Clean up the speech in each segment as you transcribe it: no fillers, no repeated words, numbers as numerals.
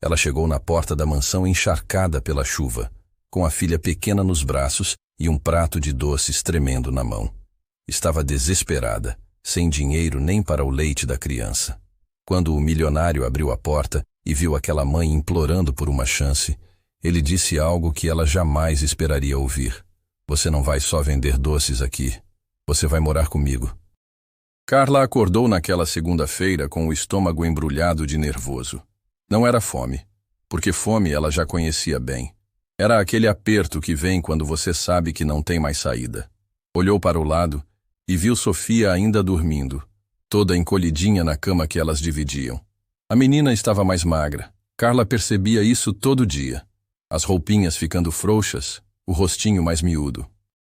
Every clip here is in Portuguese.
Ela chegou na porta da mansão encharcada pela chuva, com a filha pequena nos braços e um prato de doces tremendo na mão. Estava desesperada, sem dinheiro nem para o leite da criança. Quando o milionário abriu a porta e viu aquela mãe implorando por uma chance, ele disse algo que ela jamais esperaria ouvir. Você não vai só vender doces aqui. Você vai morar comigo. Carla acordou naquela segunda-feira com o estômago embrulhado de nervoso. Não era fome, porque fome ela já conhecia bem. Era aquele aperto que vem quando você sabe que não tem mais saída. Olhou para o lado e viu Sofia ainda dormindo, toda encolhidinha na cama que elas dividiam. A menina estava mais magra. Carla percebia isso todo dia. As roupinhas ficando frouxas, o rostinho mais miúdo.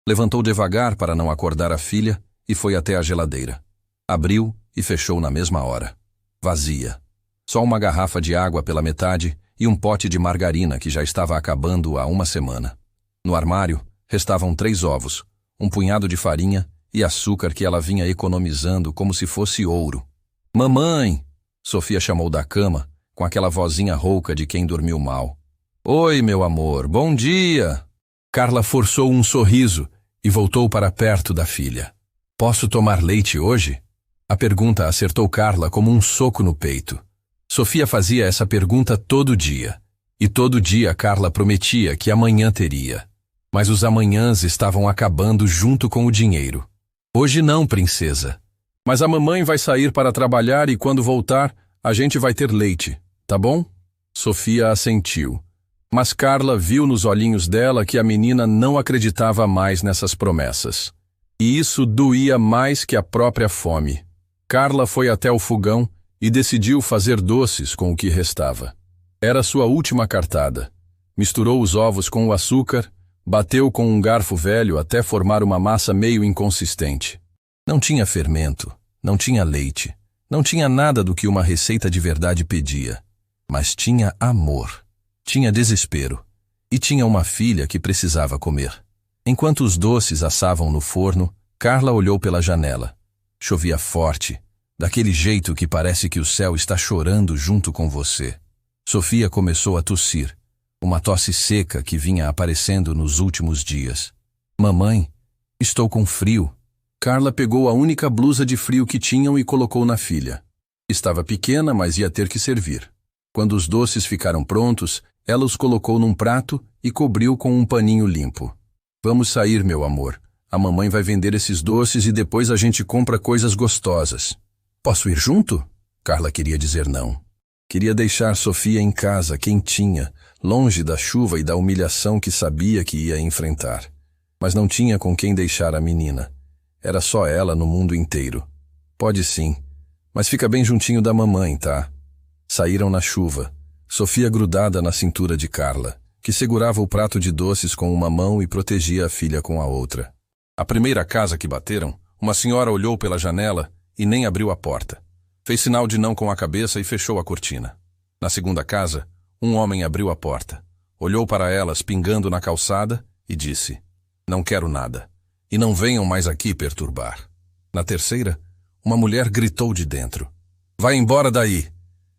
Levantou devagar para não acordar a filha e foi até a geladeira. Abriu e fechou na mesma hora. Vazia. Só uma garrafa de água pela metade e um pote de margarina que já estava acabando há uma semana. No armário, restavam 3 ovos, um punhado de farinha e açúcar que ela vinha economizando como se fosse ouro. Mamãe! Sofia chamou da cama, com aquela vozinha rouca de quem dormiu mal. Oi, meu amor, bom dia! Carla forçou um sorriso e voltou para perto da filha. Posso tomar leite hoje? A pergunta acertou Carla como um soco no peito. Sofia fazia essa pergunta todo dia. E todo dia Carla prometia que amanhã teria. Mas os amanhãs estavam acabando junto com o dinheiro. Hoje não, princesa. Mas a mamãe vai sair para trabalhar e quando voltar, a gente vai ter leite, tá bom? Sofia assentiu. Mas Carla viu nos olhinhos dela que a menina não acreditava mais nessas promessas. E isso doía mais que a própria fome. Carla foi até o fogão e decidiu fazer doces com o que restava. Era sua última cartada. Misturou os ovos com o açúcar, bateu com um garfo velho até formar uma massa meio inconsistente. Não tinha fermento, não tinha leite, não tinha nada do que uma receita de verdade pedia. Mas tinha amor. Tinha desespero. E tinha uma filha que precisava comer. Enquanto os doces assavam no forno, Carla olhou pela janela. Chovia forte, daquele jeito que parece que o céu está chorando junto com você. Sofia começou a tossir, uma tosse seca que vinha aparecendo nos últimos dias. Mamãe, estou com frio. Carla pegou a única blusa de frio que tinham e colocou na filha. Estava pequena, mas ia ter que servir. Quando os doces ficaram prontos, ela os colocou num prato e cobriu com um paninho limpo. Vamos sair, meu amor. A mamãe vai vender esses doces e depois a gente compra coisas gostosas. Posso ir junto? Carla queria dizer não. Queria deixar Sofia em casa, quentinha, longe da chuva e da humilhação que sabia que ia enfrentar. Mas não tinha com quem deixar a menina. Era só ela no mundo inteiro. Pode sim, mas fica bem juntinho da mamãe, tá? Saíram na chuva, Sofia grudada na cintura de Carla, que segurava o prato de doces com uma mão e protegia a filha com a outra. A primeira casa que bateram, uma senhora olhou pela janela e nem abriu a porta. Fez sinal de não com a cabeça e fechou a cortina. Na segunda casa, um homem abriu a porta, olhou para elas pingando na calçada e disse: Não quero nada, e não venham mais aqui perturbar. Na terceira, uma mulher gritou de dentro: Vai embora daí!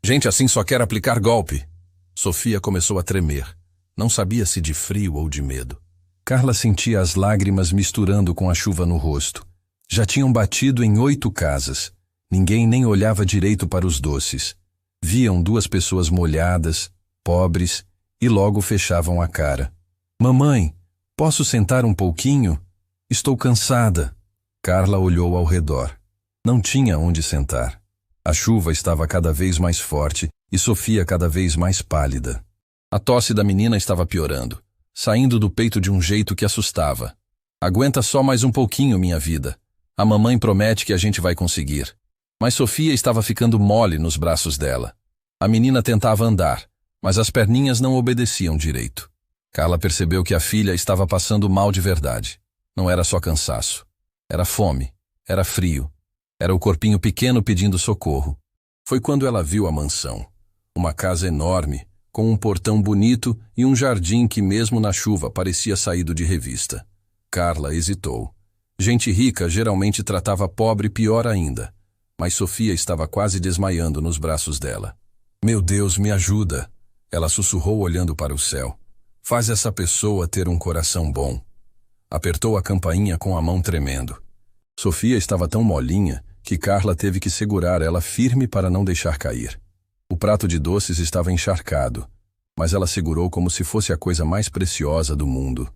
Gente assim só quer aplicar golpe. Sofia começou a tremer. Não sabia se de frio ou de medo. Carla sentia as lágrimas misturando com a chuva no rosto. Já tinham batido em 8 casas. Ninguém nem olhava direito para os doces. Viam 2 pessoas molhadas, pobres, e logo fechavam a cara. Mamãe, posso sentar um pouquinho? Estou cansada. Carla olhou ao redor. Não tinha onde sentar. A chuva estava cada vez mais forte e Sofia cada vez mais pálida. A tosse da menina estava piorando, saindo do peito de um jeito que assustava. Aguenta só mais um pouquinho, minha vida. A mamãe promete que a gente vai conseguir. Mas Sofia estava ficando mole nos braços dela. A menina tentava andar, mas as perninhas não obedeciam direito. Carla percebeu que a filha estava passando mal de verdade. Não era só cansaço. Era fome, era frio. Era o corpinho pequeno pedindo socorro. Foi quando ela viu a mansão. Uma casa enorme, com um portão bonito e um jardim que mesmo na chuva parecia saído de revista. Carla hesitou. Gente rica geralmente tratava pobre pior ainda. Mas Sofia estava quase desmaiando nos braços dela. Meu Deus, me ajuda. Ela sussurrou olhando para o céu. Faz essa pessoa ter um coração bom. Apertou a campainha com a mão tremendo. Sofia estava tão molinha que Carla teve que segurar ela firme para não deixar cair. O prato de doces estava encharcado, mas ela segurou como se fosse a coisa mais preciosa do mundo.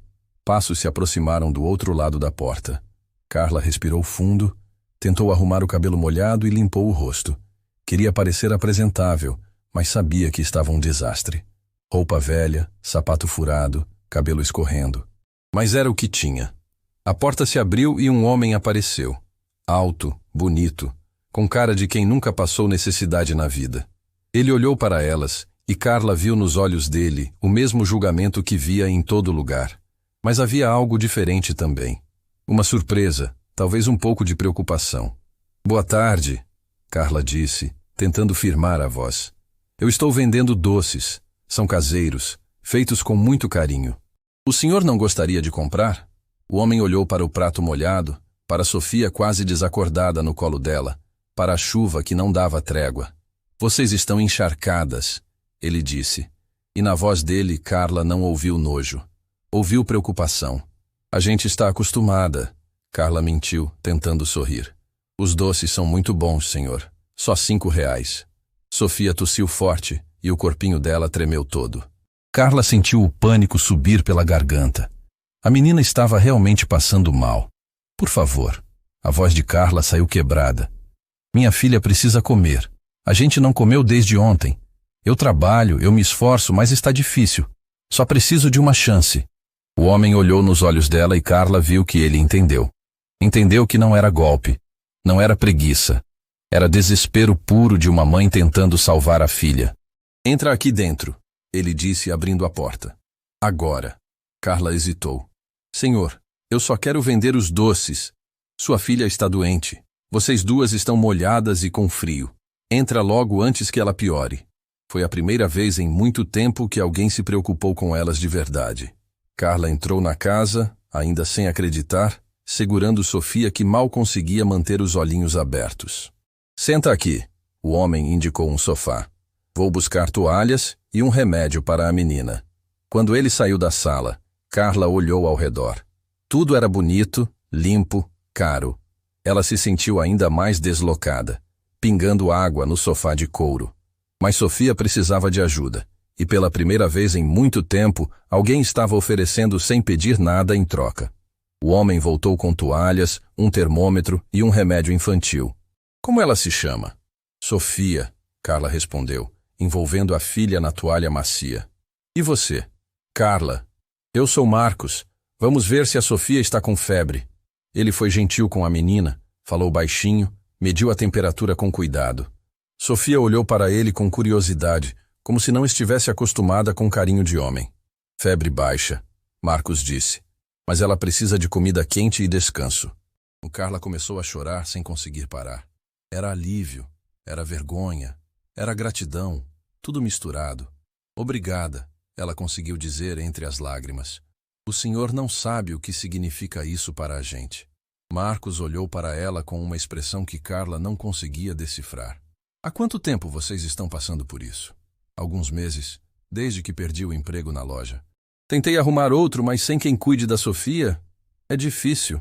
Passos se aproximaram do outro lado da porta. Carla respirou fundo, tentou arrumar o cabelo molhado e limpou o rosto. Queria parecer apresentável, mas sabia que estava um desastre. Roupa velha, sapato furado, cabelo escorrendo. Mas era o que tinha. A porta se abriu e um homem apareceu. Alto, bonito, com cara de quem nunca passou necessidade na vida. Ele olhou para elas e Carla viu nos olhos dele o mesmo julgamento que via em todo lugar. Mas havia algo diferente também. Uma surpresa, talvez um pouco de preocupação. Boa tarde, Carla disse, tentando firmar a voz. Eu estou vendendo doces. São caseiros, feitos com muito carinho. O senhor não gostaria de comprar? O homem olhou para o prato molhado, para Sofia quase desacordada no colo dela, para a chuva que não dava trégua. Vocês estão encharcadas, ele disse. E na voz dele, Carla não ouviu nojo. Ouviu preocupação. A gente está acostumada, Carla mentiu, tentando sorrir. Os doces são muito bons, senhor. Só R$5. Sofia tossiu forte e o corpinho dela tremeu todo. Carla sentiu o pânico subir pela garganta. A menina estava realmente passando mal. Por favor. A voz de Carla saiu quebrada. Minha filha precisa comer. A gente não comeu desde ontem. Eu trabalho, eu me esforço, mas está difícil. Só preciso de uma chance. O homem olhou nos olhos dela e Carla viu que ele entendeu. Entendeu que não era golpe. Não era preguiça. Era desespero puro de uma mãe tentando salvar a filha. Entra aqui dentro, ele disse abrindo a porta. Agora. Carla hesitou. Senhor, eu só quero vender os doces. Sua filha está doente. Vocês duas estão molhadas e com frio. Entra logo antes que ela piore. Foi a primeira vez em muito tempo que alguém se preocupou com elas de verdade. Carla entrou na casa, ainda sem acreditar, segurando Sofia que mal conseguia manter os olhinhos abertos. Senta aqui. O homem indicou um sofá. Vou buscar toalhas e um remédio para a menina. Quando ele saiu da sala, Carla olhou ao redor. Tudo era bonito, limpo, caro. Ela se sentiu ainda mais deslocada, pingando água no sofá de couro. Mas Sofia precisava de ajuda, e pela primeira vez em muito tempo, alguém estava oferecendo sem pedir nada em troca. O homem voltou com toalhas, um termômetro e um remédio infantil. Como ela se chama? Sofia, Carla respondeu, envolvendo a filha na toalha macia. E você? Carla. Eu sou Marcos. Vamos ver se a Sofia está com febre. Ele foi gentil com a menina, falou baixinho, mediu a temperatura com cuidado. Sofia olhou para ele com curiosidade, como se não estivesse acostumada com carinho de homem. Febre baixa, Marcos disse, mas ela precisa de comida quente e descanso. O Carla começou a chorar sem conseguir parar. Era alívio, era vergonha, era gratidão, tudo misturado. Obrigada, ela conseguiu dizer entre as lágrimas. O senhor não sabe o que significa isso para a gente. Marcos olhou para ela com uma expressão que Carla não conseguia decifrar. Há quanto tempo vocês estão passando por isso? Alguns meses, desde que perdi o emprego na loja. Tentei arrumar outro, mas sem quem cuide da Sofia, é difícil.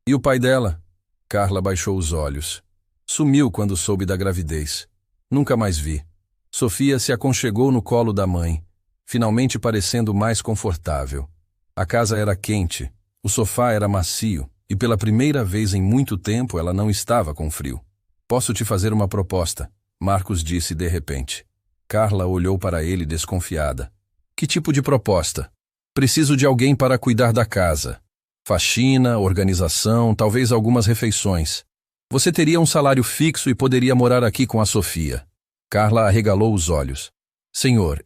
E o pai dela? Carla baixou os olhos. Sumiu quando soube da gravidez. Nunca mais vi. Sofia se aconchegou no colo da mãe, finalmente parecendo mais confortável. A casa era quente, o sofá era macio, e pela primeira vez em muito tempo ela não estava com frio. Posso te fazer uma proposta, Marcos disse de repente. Carla olhou para ele desconfiada. Que tipo de proposta? Preciso de alguém para cuidar da casa. Faxina, organização, talvez algumas refeições. Você teria um salário fixo e poderia morar aqui com a Sofia. Carla arregalou os olhos. Senhor,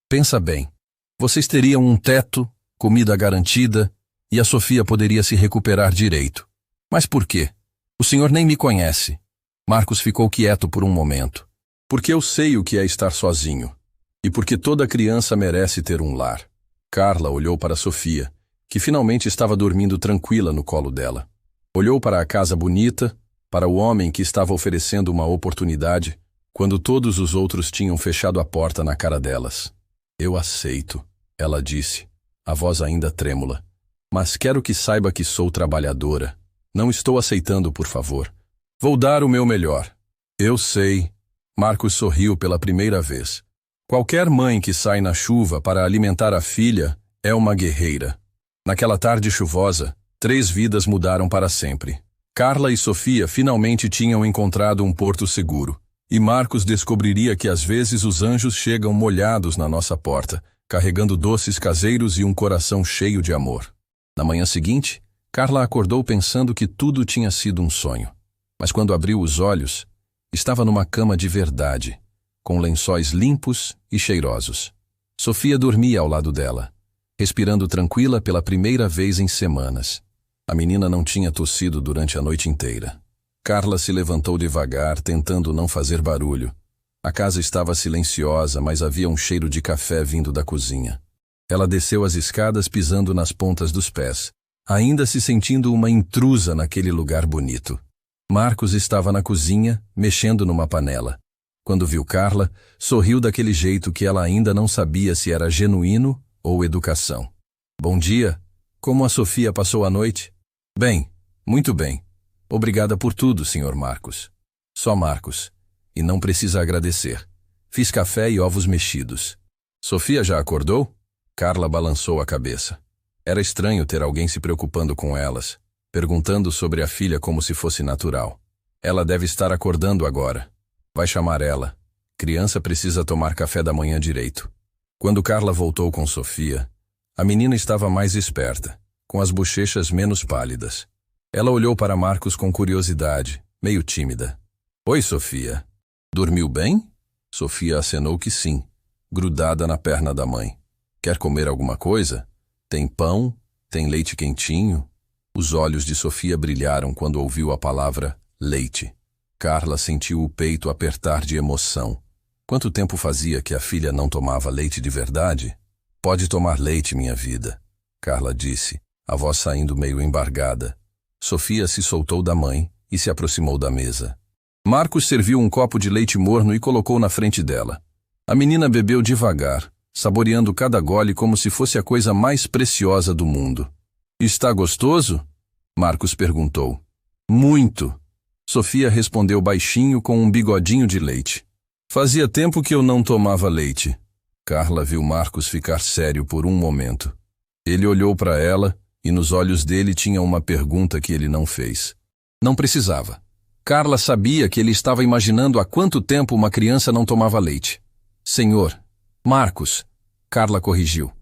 Pensa bem. Vocês teriam um teto, comida garantida, e a Sofia poderia se recuperar direito. Mas por quê? O senhor nem me conhece. Marcos ficou quieto por um momento. Porque eu sei o que é estar sozinho. E porque toda criança merece ter um lar. Carla olhou para Sofia, que finalmente estava dormindo tranquila no colo dela. Olhou para a casa bonita, para o homem que estava oferecendo uma oportunidade, quando todos os outros tinham fechado a porta na cara delas. Eu aceito, ela disse, a voz ainda trêmula. Mas quero que saiba que sou trabalhadora. Não estou aceitando, por favor. Vou dar o meu melhor. Eu sei. Marcos sorriu pela primeira vez. Qualquer mãe que sai na chuva para alimentar a filha é uma guerreira. Naquela tarde chuvosa, 3 vidas mudaram para sempre. Carla e Sofia finalmente tinham encontrado um porto seguro. E Marcos descobriria que às vezes os anjos chegam molhados na nossa porta, carregando doces caseiros e um coração cheio de amor. Na manhã seguinte, Carla acordou pensando que tudo tinha sido um sonho. Mas quando abriu os olhos, estava numa cama de verdade, com lençóis limpos e cheirosos. Sofia dormia ao lado dela, respirando tranquila pela primeira vez em semanas. A menina não tinha tossido durante a noite inteira. Carla se levantou devagar, tentando não fazer barulho. A casa estava silenciosa, mas havia um cheiro de café vindo da cozinha. Ela desceu as escadas pisando nas pontas dos pés, ainda se sentindo uma intrusa naquele lugar bonito. Marcos estava na cozinha, mexendo numa panela. Quando viu Carla, sorriu daquele jeito que ela ainda não sabia se era genuíno ou educação. Bom dia. Como a Sofia passou a noite? Bem, muito bem. Obrigada por tudo, Sr. Marcos. Só Marcos. E não precisa agradecer. Fiz café e ovos mexidos. Sofia já acordou? Carla balançou a cabeça. Era estranho ter alguém se preocupando com elas, perguntando sobre a filha como se fosse natural. Ela deve estar acordando agora. Vai chamar ela. Criança precisa tomar café da manhã direito. Quando Carla voltou com Sofia, a menina estava mais esperta, com as bochechas menos pálidas. Ela olhou para Marcos com curiosidade, meio tímida. Oi, Sofia. Dormiu bem? Sofia acenou que sim, grudada na perna da mãe. Quer comer alguma coisa? Tem pão? Tem leite quentinho? Os olhos de Sofia brilharam quando ouviu a palavra leite. Carla sentiu o peito apertar de emoção. Quanto tempo fazia que a filha não tomava leite de verdade? Pode tomar leite, minha vida, Carla disse, a voz saindo meio embargada. Sofia se soltou da mãe e se aproximou da mesa. Marcos serviu um copo de leite morno e colocou na frente dela. A menina bebeu devagar, saboreando cada gole como se fosse a coisa mais preciosa do mundo. Está gostoso? Marcos perguntou. Muito. Sofia respondeu baixinho com um bigodinho de leite. Fazia tempo que eu não tomava leite. Carla viu Marcos ficar sério por um momento. Ele olhou para ela e nos olhos dele tinha uma pergunta que ele não fez. Não precisava. Carla sabia que ele estava imaginando há quanto tempo uma criança não tomava leite. Senhor, Marcos, Carla corrigiu.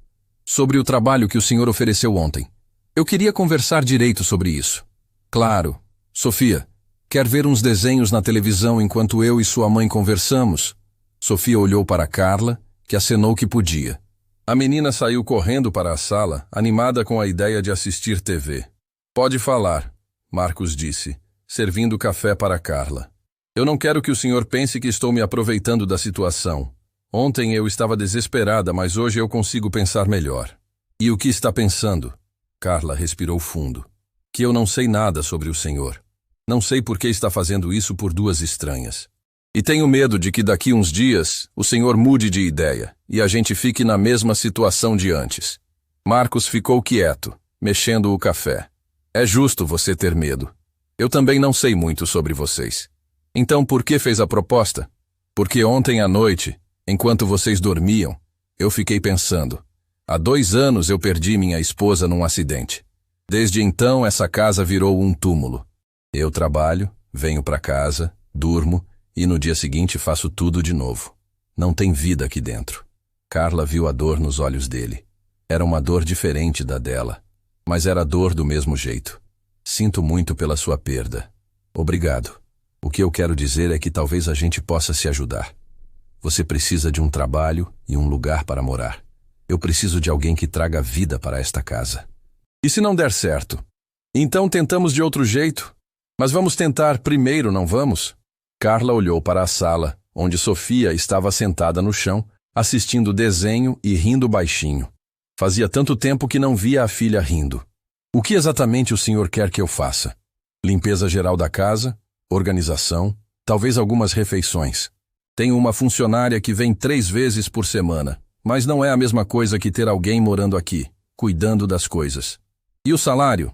Sobre o trabalho que o senhor ofereceu ontem. Eu queria conversar direito sobre isso. Claro. Sofia, quer ver uns desenhos na televisão enquanto eu e sua mãe conversamos? Sofia olhou para Carla, que acenou que podia. A menina saiu correndo para a sala, animada com a ideia de assistir TV. Pode falar, Marcos disse, servindo café para Carla. Eu não quero que o senhor pense que estou me aproveitando da situação. Ontem eu estava desesperada, mas hoje eu consigo pensar melhor. E o que está pensando? Carla respirou fundo. Que eu não sei nada sobre o senhor. Não sei por que está fazendo isso por 2 estranhas. E tenho medo de que daqui uns dias o senhor mude de ideia e a gente fique na mesma situação de antes. Marcos ficou quieto, mexendo o café. É justo você ter medo. Eu também não sei muito sobre vocês. Então por que fez a proposta? Porque ontem à noite, enquanto vocês dormiam, eu fiquei pensando. Há 2 anos eu perdi minha esposa num acidente. Desde então essa casa virou um túmulo. Eu trabalho, venho para casa, durmo, e no dia seguinte faço tudo de novo. Não tem vida aqui dentro. Carla viu a dor nos olhos dele. Era uma dor diferente da dela, mas era dor do mesmo jeito. Sinto muito pela sua perda. Obrigado. O que eu quero dizer é que talvez a gente possa se ajudar. Você precisa de um trabalho e um lugar para morar. Eu preciso de alguém que traga vida para esta casa. E se não der certo? Então tentamos de outro jeito. Mas vamos tentar primeiro, não vamos? Carla olhou para a sala, onde Sofia estava sentada no chão, assistindo desenho e rindo baixinho. Fazia tanto tempo que não via a filha rindo. O que exatamente o senhor quer que eu faça? Limpeza geral da casa, organização, talvez algumas refeições. Tenho uma funcionária que vem 3 vezes por semana, mas não é a mesma coisa que ter alguém morando aqui, cuidando das coisas. E o salário?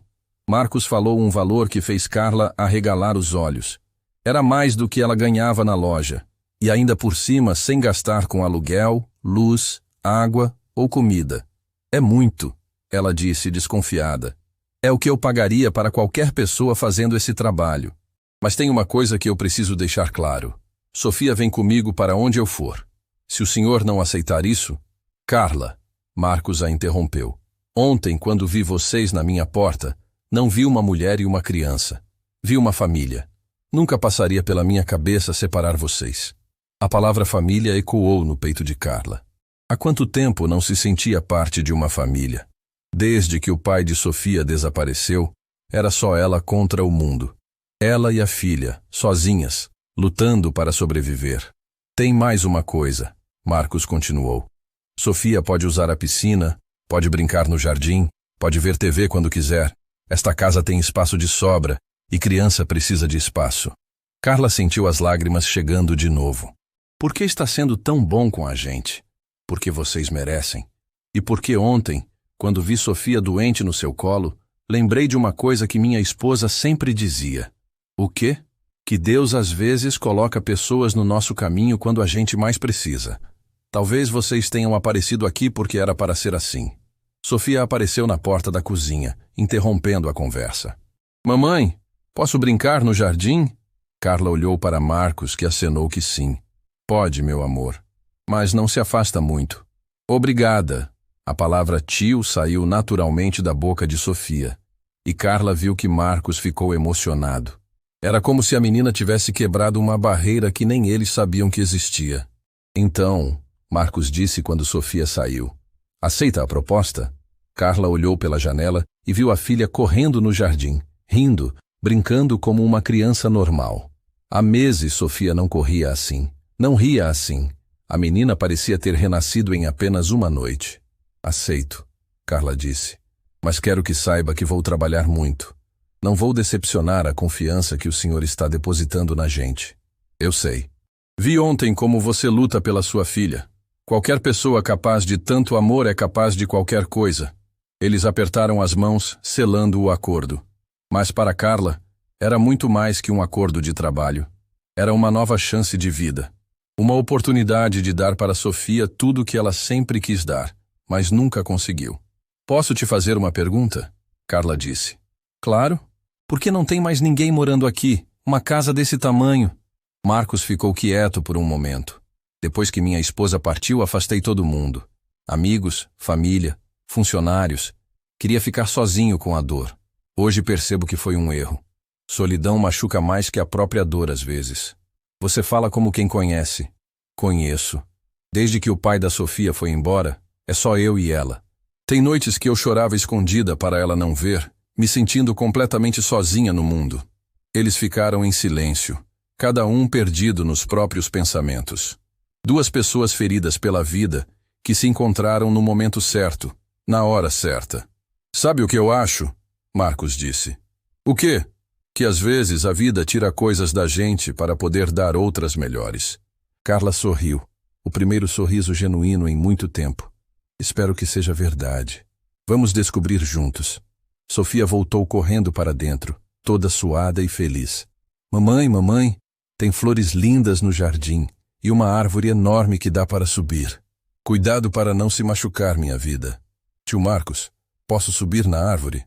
Marcos falou um valor que fez Carla arregalar os olhos. Era mais do que ela ganhava na loja, e ainda por cima sem gastar com aluguel, luz, água ou comida. É muito, ela disse desconfiada. É o que eu pagaria para qualquer pessoa fazendo esse trabalho. Mas tem uma coisa que eu preciso deixar claro. Sofia vem comigo para onde eu for. Se o senhor não aceitar isso... Carla, Marcos a interrompeu. Ontem, quando vi vocês na minha porta, não vi uma mulher e uma criança. Vi uma família. Nunca passaria pela minha cabeça separar vocês. A palavra família ecoou no peito de Carla. Há quanto tempo não se sentia parte de uma família? Desde que o pai de Sofia desapareceu, era só ela contra o mundo. Ela e a filha, sozinhas, lutando para sobreviver. Tem mais uma coisa, Marcos continuou. Sofia pode usar a piscina, pode brincar no jardim, pode ver TV quando quiser. Esta casa tem espaço de sobra e criança precisa de espaço. Carla sentiu as lágrimas chegando de novo. Por que está sendo tão bom com a gente? Porque vocês merecem. E porque ontem, quando vi Sofia doente no seu colo, lembrei de uma coisa que minha esposa sempre dizia. O quê? Que Deus às vezes coloca pessoas no nosso caminho quando a gente mais precisa. Talvez vocês tenham aparecido aqui porque era para ser assim. Sofia apareceu na porta da cozinha, interrompendo a conversa. Mamãe, posso brincar no jardim? Carla olhou para Marcos, que acenou que sim. Pode, meu amor. Mas não se afasta muito. Obrigada. A palavra tio saiu naturalmente da boca de Sofia. E Carla viu que Marcos ficou emocionado. Era como se a menina tivesse quebrado uma barreira que nem eles sabiam que existia. Então, Marcos disse quando Sofia saiu. Aceita a proposta? Carla olhou pela janela e viu a filha correndo no jardim, rindo, brincando como uma criança normal. Há meses Sofia não corria assim, não ria assim. A menina parecia ter renascido em apenas uma noite. Aceito, Carla disse. Mas quero que saiba que vou trabalhar muito. Não vou decepcionar a confiança que o senhor está depositando na gente. Eu sei. Vi ontem como você luta pela sua filha. Qualquer pessoa capaz de tanto amor é capaz de qualquer coisa. Eles apertaram as mãos, selando o acordo. Mas para Carla, era muito mais que um acordo de trabalho. Era uma nova chance de vida. Uma oportunidade de dar para Sofia tudo o que ela sempre quis dar, mas nunca conseguiu. Posso te fazer uma pergunta? Carla disse. Claro. Por que não tem mais ninguém morando aqui? Uma casa desse tamanho? Marcos ficou quieto por um momento. Depois que minha esposa partiu, afastei todo mundo. Amigos, família, funcionários. Queria ficar sozinho com a dor. Hoje percebo que foi um erro. Solidão machuca mais que a própria dor às vezes. Você fala como quem conhece. Conheço. Desde que o pai da Sofia foi embora, é só eu e ela. Tem noites que eu chorava escondida para ela não ver, me sentindo completamente sozinha no mundo. Eles ficaram em silêncio, cada um perdido nos próprios pensamentos. 2 pessoas feridas pela vida, que se encontraram no momento certo, na hora certa. Sabe o que eu acho? Marcos disse. O quê? Que às vezes a vida tira coisas da gente para poder dar outras melhores. Carla sorriu, o primeiro sorriso genuíno em muito tempo. Espero que seja verdade. Vamos descobrir juntos. Sofia voltou correndo para dentro, toda suada e feliz. Mamãe, tem flores lindas no jardim e uma árvore enorme que dá para subir. Cuidado para não se machucar, minha vida. Tio Marcos, posso subir na árvore?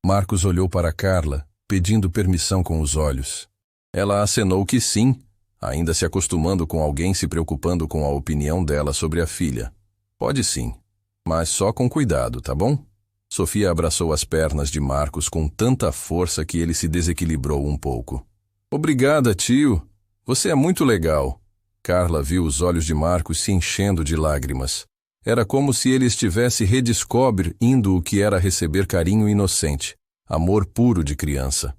Marcos olhou para Carla, pedindo permissão com os olhos. Ela acenou que sim, ainda se acostumando com alguém se preocupando com a opinião dela sobre a filha. Pode sim, mas só com cuidado, tá bom? Sofia abraçou as pernas de Marcos com tanta força que ele se desequilibrou um pouco. Obrigada, tio. Você é muito legal. Carla viu os olhos de Marcos se enchendo de lágrimas. Era como se ele estivesse redescobrindo o que era receber carinho inocente, amor puro de criança.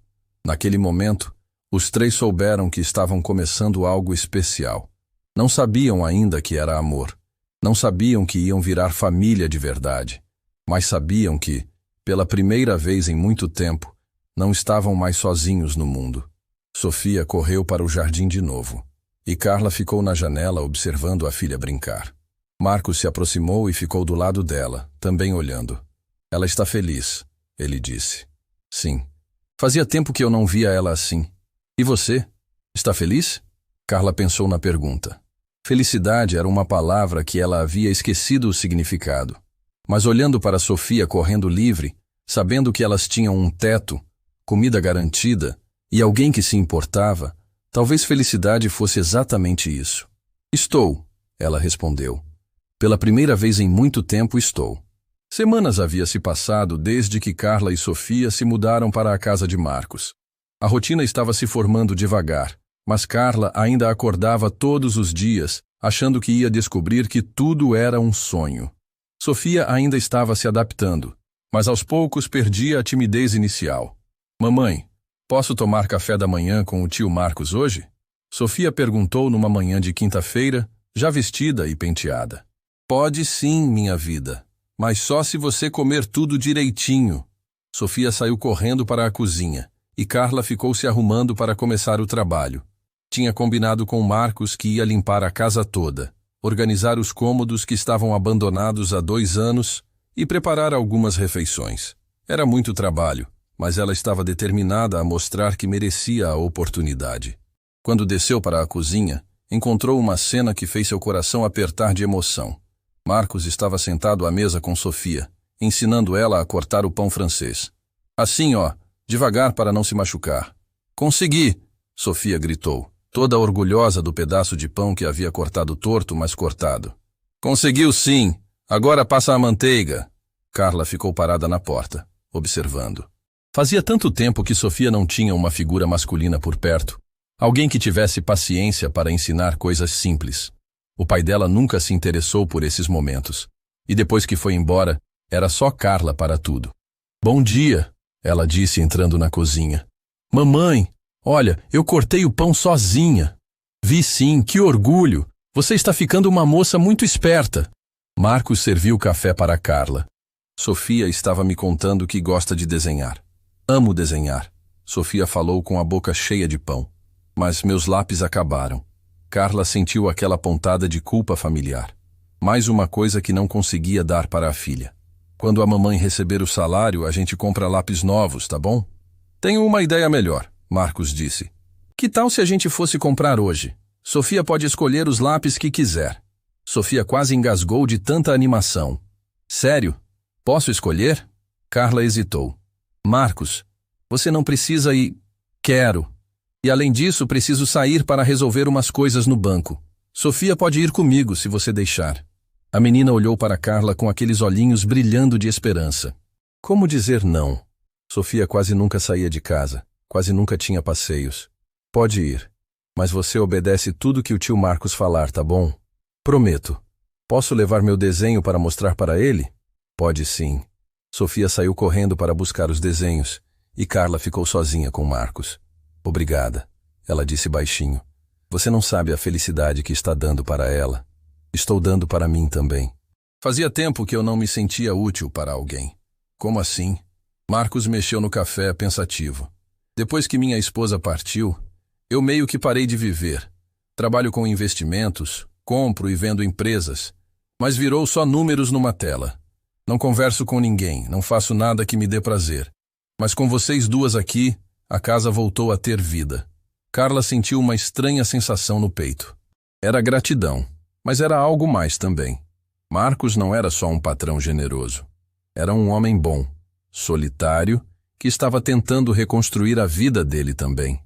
Naquele momento, os 3 souberam que estavam começando algo especial. Não sabiam ainda que era amor. Não sabiam que iam virar família de verdade. Mas sabiam que, pela primeira vez em muito tempo, não estavam mais sozinhos no mundo. Sofia correu para o jardim de novo. E Carla ficou na janela observando a filha brincar. Marcos se aproximou e ficou do lado dela, também olhando. Ela está feliz, ele disse. Sim. Fazia tempo que eu não via ela assim. E você? Está feliz? Carla pensou na pergunta. Felicidade era uma palavra que ela havia esquecido o significado. Mas olhando para Sofia correndo livre, sabendo que elas tinham um teto, comida garantida e alguém que se importava, talvez felicidade fosse exatamente isso. Estou, ela respondeu. Pela primeira vez em muito tempo estou. Semanas havia se passado desde que Carla e Sofia se mudaram para a casa de Marcos. A rotina estava se formando devagar, mas Carla ainda acordava todos os dias, achando que ia descobrir que tudo era um sonho. Sofia ainda estava se adaptando, mas aos poucos perdia a timidez inicial. Mamãe, posso tomar café da manhã com o tio Marcos hoje? Sofia perguntou numa manhã de quinta-feira, já vestida e penteada. Pode sim, minha vida, mas só se você comer tudo direitinho. Sofia saiu correndo para a cozinha, e Carla ficou se arrumando para começar o trabalho. Tinha combinado com Marcos que ia limpar a casa toda, organizar os cômodos que estavam abandonados há 2 anos e preparar algumas refeições. Era muito trabalho, mas ela estava determinada a mostrar que merecia a oportunidade. Quando desceu para a cozinha, encontrou uma cena que fez seu coração apertar de emoção. Marcos estava sentado à mesa com Sofia, ensinando ela a cortar o pão francês. Assim, ó, devagar para não se machucar. Consegui! Sofia gritou, toda orgulhosa do pedaço de pão que havia cortado torto, mas cortado. Conseguiu sim! Agora passa a manteiga! Carla ficou parada na porta, observando. Fazia tanto tempo que Sofia não tinha uma figura masculina por perto. Alguém que tivesse paciência para ensinar coisas simples. O pai dela nunca se interessou por esses momentos. E depois que foi embora, era só Carla para tudo. Bom dia, ela disse entrando na cozinha. Mamãe, olha, eu cortei o pão sozinha. Vi sim, que orgulho. Você está ficando uma moça muito esperta. Marcos serviu café para Carla. Sofia estava me contando que gosta de desenhar. Amo desenhar. Sofia falou com a boca cheia de pão. Mas meus lápis acabaram. Carla sentiu aquela pontada de culpa familiar. Mais uma coisa que não conseguia dar para a filha. Quando a mamãe receber o salário, a gente compra lápis novos, tá bom? Tenho uma ideia melhor, Marcos disse. Que tal se a gente fosse comprar hoje? Sofia pode escolher os lápis que quiser. Sofia quase engasgou de tanta animação. Sério? Posso escolher? Carla hesitou. Marcos, você não precisa ir... Quero. E além disso, preciso sair para resolver umas coisas no banco. Sofia pode ir comigo, se você deixar. A menina olhou para Carla com aqueles olhinhos brilhando de esperança. Como dizer não? Sofia quase nunca saía de casa, quase nunca tinha passeios. Pode ir, mas você obedece tudo que o tio Marcos falar, tá bom? Prometo. Posso levar meu desenho para mostrar para ele? Pode sim. Sofia saiu correndo para buscar os desenhos, e Carla ficou sozinha com Marcos. Obrigada, ela disse baixinho. Você não sabe a felicidade que está dando para ela. Estou dando para mim também. Fazia tempo que eu não me sentia útil para alguém. Como assim? Marcos mexeu no café pensativo. Depois que minha esposa partiu, eu meio que parei de viver. Trabalho com investimentos, compro e vendo empresas, mas virou só números numa tela. Não converso com ninguém, não faço nada que me dê prazer. Mas com vocês duas aqui, a casa voltou a ter vida. Carla sentiu uma estranha sensação no peito. Era gratidão, mas era algo mais também. Marcos não era só um patrão generoso. Era um homem bom, solitário, que estava tentando reconstruir a vida dele também.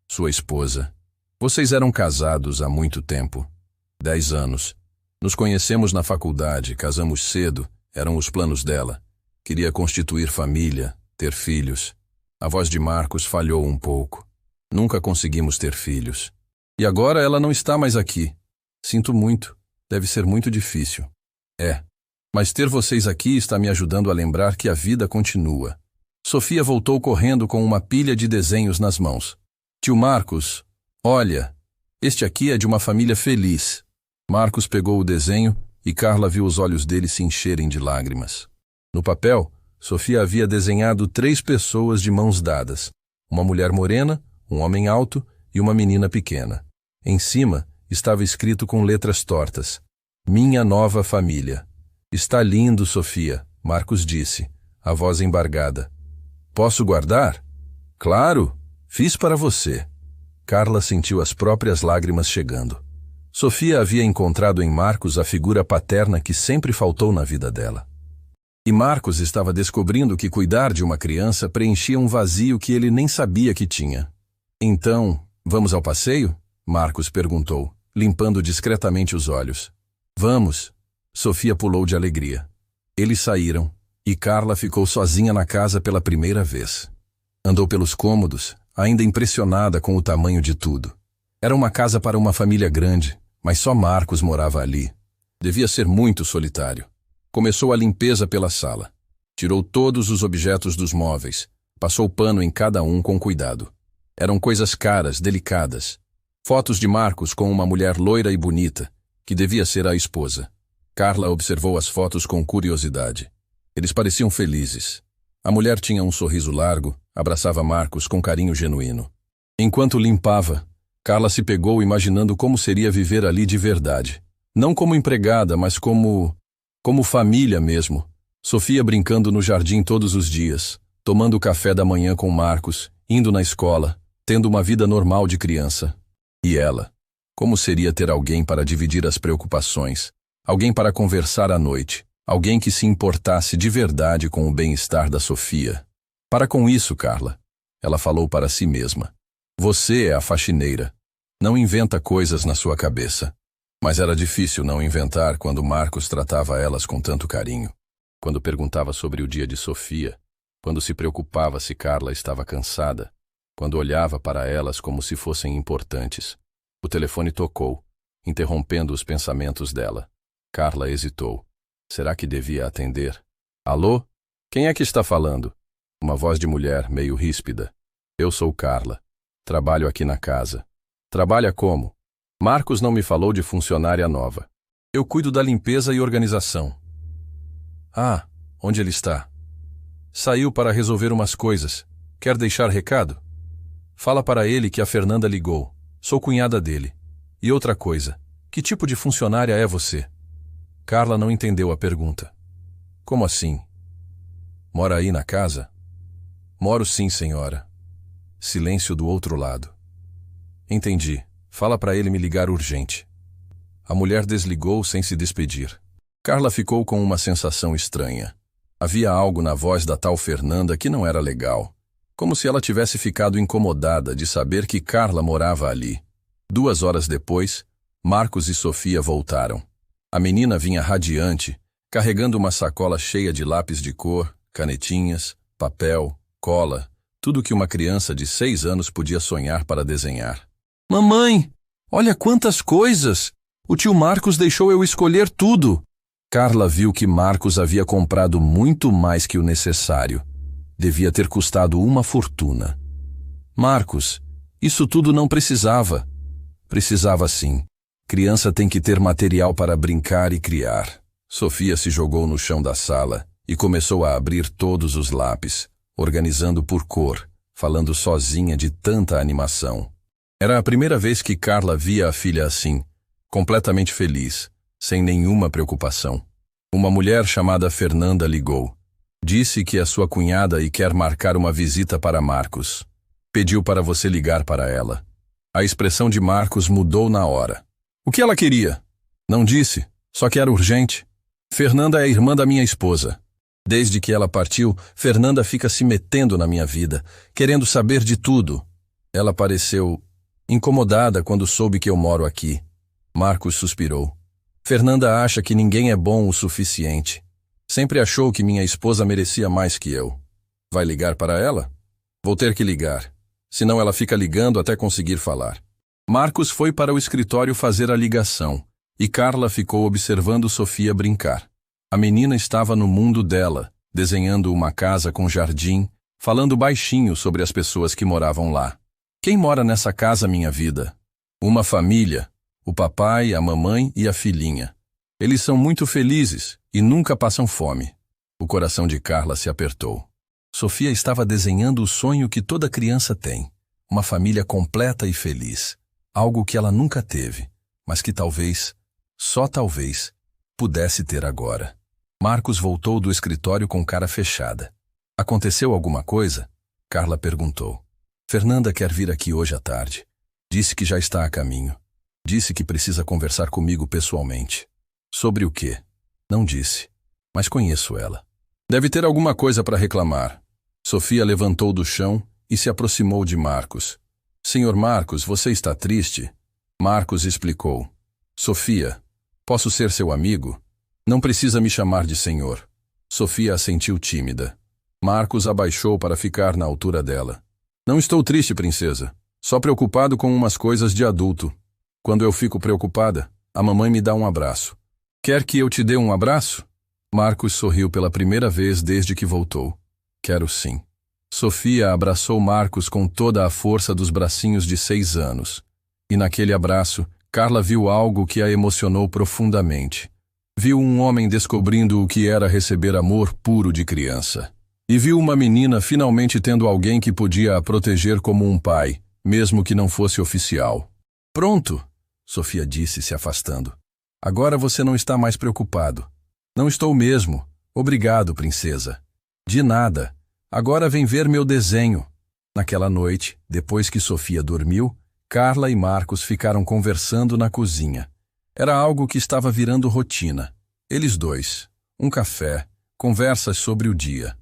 Sua esposa. Vocês eram casados há muito tempo. 10 anos. Nos conhecemos na faculdade, casamos cedo, eram os planos dela. Queria constituir família, ter filhos. A voz de Marcos falhou um pouco. Nunca conseguimos ter filhos. E agora ela não está mais aqui. Sinto muito. Deve ser muito difícil. É. Mas ter vocês aqui está me ajudando a lembrar que a vida continua. Sofia voltou correndo com uma pilha de desenhos nas mãos. Tio Marcos, olha, este aqui é de uma família feliz. Marcos pegou o desenho e Carla viu os olhos dele se encherem de lágrimas. No papel, Sofia havia desenhado 3 pessoas de mãos dadas. Uma mulher morena, um homem alto e uma menina pequena. Em cima, estava escrito com letras tortas: Minha nova família. Está lindo, Sofia, Marcos disse, a voz embargada. Posso guardar? Claro, fiz para você. Carla sentiu as próprias lágrimas chegando. Sofia havia encontrado em Marcos a figura paterna que sempre faltou na vida dela. E Marcos estava descobrindo que cuidar de uma criança preenchia um vazio que ele nem sabia que tinha. Então, vamos ao passeio? Marcos perguntou, limpando discretamente os olhos. Vamos. Sofia pulou de alegria. Eles saíram, e Carla ficou sozinha na casa pela primeira vez. Andou pelos cômodos, ainda impressionada com o tamanho de tudo. Era uma casa para uma família grande, mas só Marcos morava ali. Devia ser muito solitário. Começou a limpeza pela sala. Tirou todos os objetos dos móveis. Passou pano em cada um com cuidado. Eram coisas caras, delicadas. Fotos de Marcos com uma mulher loira e bonita, que devia ser a esposa. Carla observou as fotos com curiosidade. Eles pareciam felizes. A mulher tinha um sorriso largo, abraçava Marcos com carinho genuíno. Enquanto limpava, Carla se pegou imaginando como seria viver ali de verdade. Não como empregada, mas como família mesmo. Sofia brincando no jardim todos os dias, tomando café da manhã com Marcos, indo na escola, tendo uma vida normal de criança. E ela? Como seria ter alguém para dividir as preocupações, alguém para conversar à noite, alguém que se importasse de verdade com o bem-estar da Sofia? Para com isso, Carla. Ela falou para si mesma. Você é a faxineira. Não inventa coisas na sua cabeça. Mas era difícil não inventar quando Marcos tratava elas com tanto carinho. Quando perguntava sobre o dia de Sofia. Quando se preocupava se Carla estava cansada. Quando olhava para elas como se fossem importantes. O telefone tocou, interrompendo os pensamentos dela. Carla hesitou. Será que devia atender? Alô? Quem é que está falando? Uma voz de mulher, meio ríspida. Eu sou Carla. Trabalho aqui na casa. Trabalha como? Marcos não me falou de funcionária nova. Eu cuido da limpeza e organização. Ah, onde ele está? Saiu para resolver umas coisas. Quer deixar recado? Fala para ele que a Fernanda ligou. Sou cunhada dele. E outra coisa, que tipo de funcionária é você? Carla não entendeu a pergunta. Como assim? Mora aí na casa? Moro sim, senhora. Silêncio do outro lado. Entendi. Fala para ele me ligar urgente. A mulher desligou sem se despedir. Carla ficou com uma sensação estranha. Havia algo na voz da tal Fernanda que não era legal. Como se ela tivesse ficado incomodada de saber que Carla morava ali. 2 horas depois, Marcos e Sofia voltaram. A menina vinha radiante, carregando uma sacola cheia de lápis de cor, canetinhas, papel, cola, tudo que uma criança de 6 anos podia sonhar para desenhar. Mamãe, olha quantas coisas! O tio Marcos deixou eu escolher tudo. Carla viu que Marcos havia comprado muito mais que o necessário. Devia ter custado uma fortuna. Marcos, isso tudo não precisava. Precisava sim. Criança tem que ter material para brincar e criar. Sofia se jogou no chão da sala e começou a abrir todos os lápis, organizando por cor, falando sozinha de tanta animação. Era a primeira vez que Carla via a filha assim, completamente feliz, sem nenhuma preocupação. Uma mulher chamada Fernanda ligou. Disse que é sua cunhada e quer marcar uma visita para Marcos. Pediu para você ligar para ela. A expressão de Marcos mudou na hora. O que ela queria? Não disse, só que era urgente. Fernanda é irmã da minha esposa. Desde que ela partiu, Fernanda fica se metendo na minha vida, querendo saber de tudo. Ela pareceu incomodada quando soube que eu moro aqui. Marcos suspirou. Fernanda acha que ninguém é bom o suficiente. Sempre achou que minha esposa merecia mais que eu. Vai ligar para ela? Vou ter que ligar. Senão ela fica ligando até conseguir falar. Marcos foi para o escritório fazer a ligação, e Carla ficou observando Sofia brincar. A menina estava no mundo dela, desenhando uma casa com jardim, falando baixinho sobre as pessoas que moravam lá. Quem mora nessa casa, minha vida? Uma família, o papai, a mamãe e a filhinha. Eles são muito felizes e nunca passam fome. O coração de Carla se apertou. Sofia estava desenhando o sonho que toda criança tem, uma família completa e feliz, algo que ela nunca teve. mas que talvez, só talvez, pudesse ter agora. Marcos voltou do escritório com cara fechada. Aconteceu alguma coisa? Carla perguntou. Fernanda quer vir aqui hoje à tarde. Disse que já está a caminho. Disse que precisa conversar comigo pessoalmente. Sobre o quê? Não disse, mas conheço ela. Deve ter alguma coisa para reclamar. Sofia levantou do chão e se aproximou de Marcos. Senhor Marcos, você está triste? Marcos explicou. Sofia, posso ser seu amigo? Não precisa me chamar de senhor. Sofia assentiu tímida. Marcos abaixou para ficar na altura dela. Não estou triste, princesa. Só preocupado com umas coisas de adulto. Quando eu fico preocupada, a mamãe me dá um abraço. Quer que eu te dê um abraço? Marcos sorriu pela primeira vez desde que voltou. Quero sim. Sofia abraçou Marcos com toda a força dos bracinhos de 6 anos. E naquele abraço, Carla viu algo que a emocionou profundamente. Viu um homem descobrindo o que era receber amor puro de criança. E viu uma menina finalmente tendo alguém que podia a proteger como um pai, mesmo que não fosse oficial. Pronto, Sofia disse, se afastando. Agora você não está mais preocupado. Não estou mesmo. Obrigado, princesa. De nada. Agora vem ver meu desenho. Naquela noite, depois que Sofia dormiu, Carla e Marcos ficaram conversando na cozinha. Era algo que estava virando rotina. Eles dois. Um café. Conversas sobre o dia.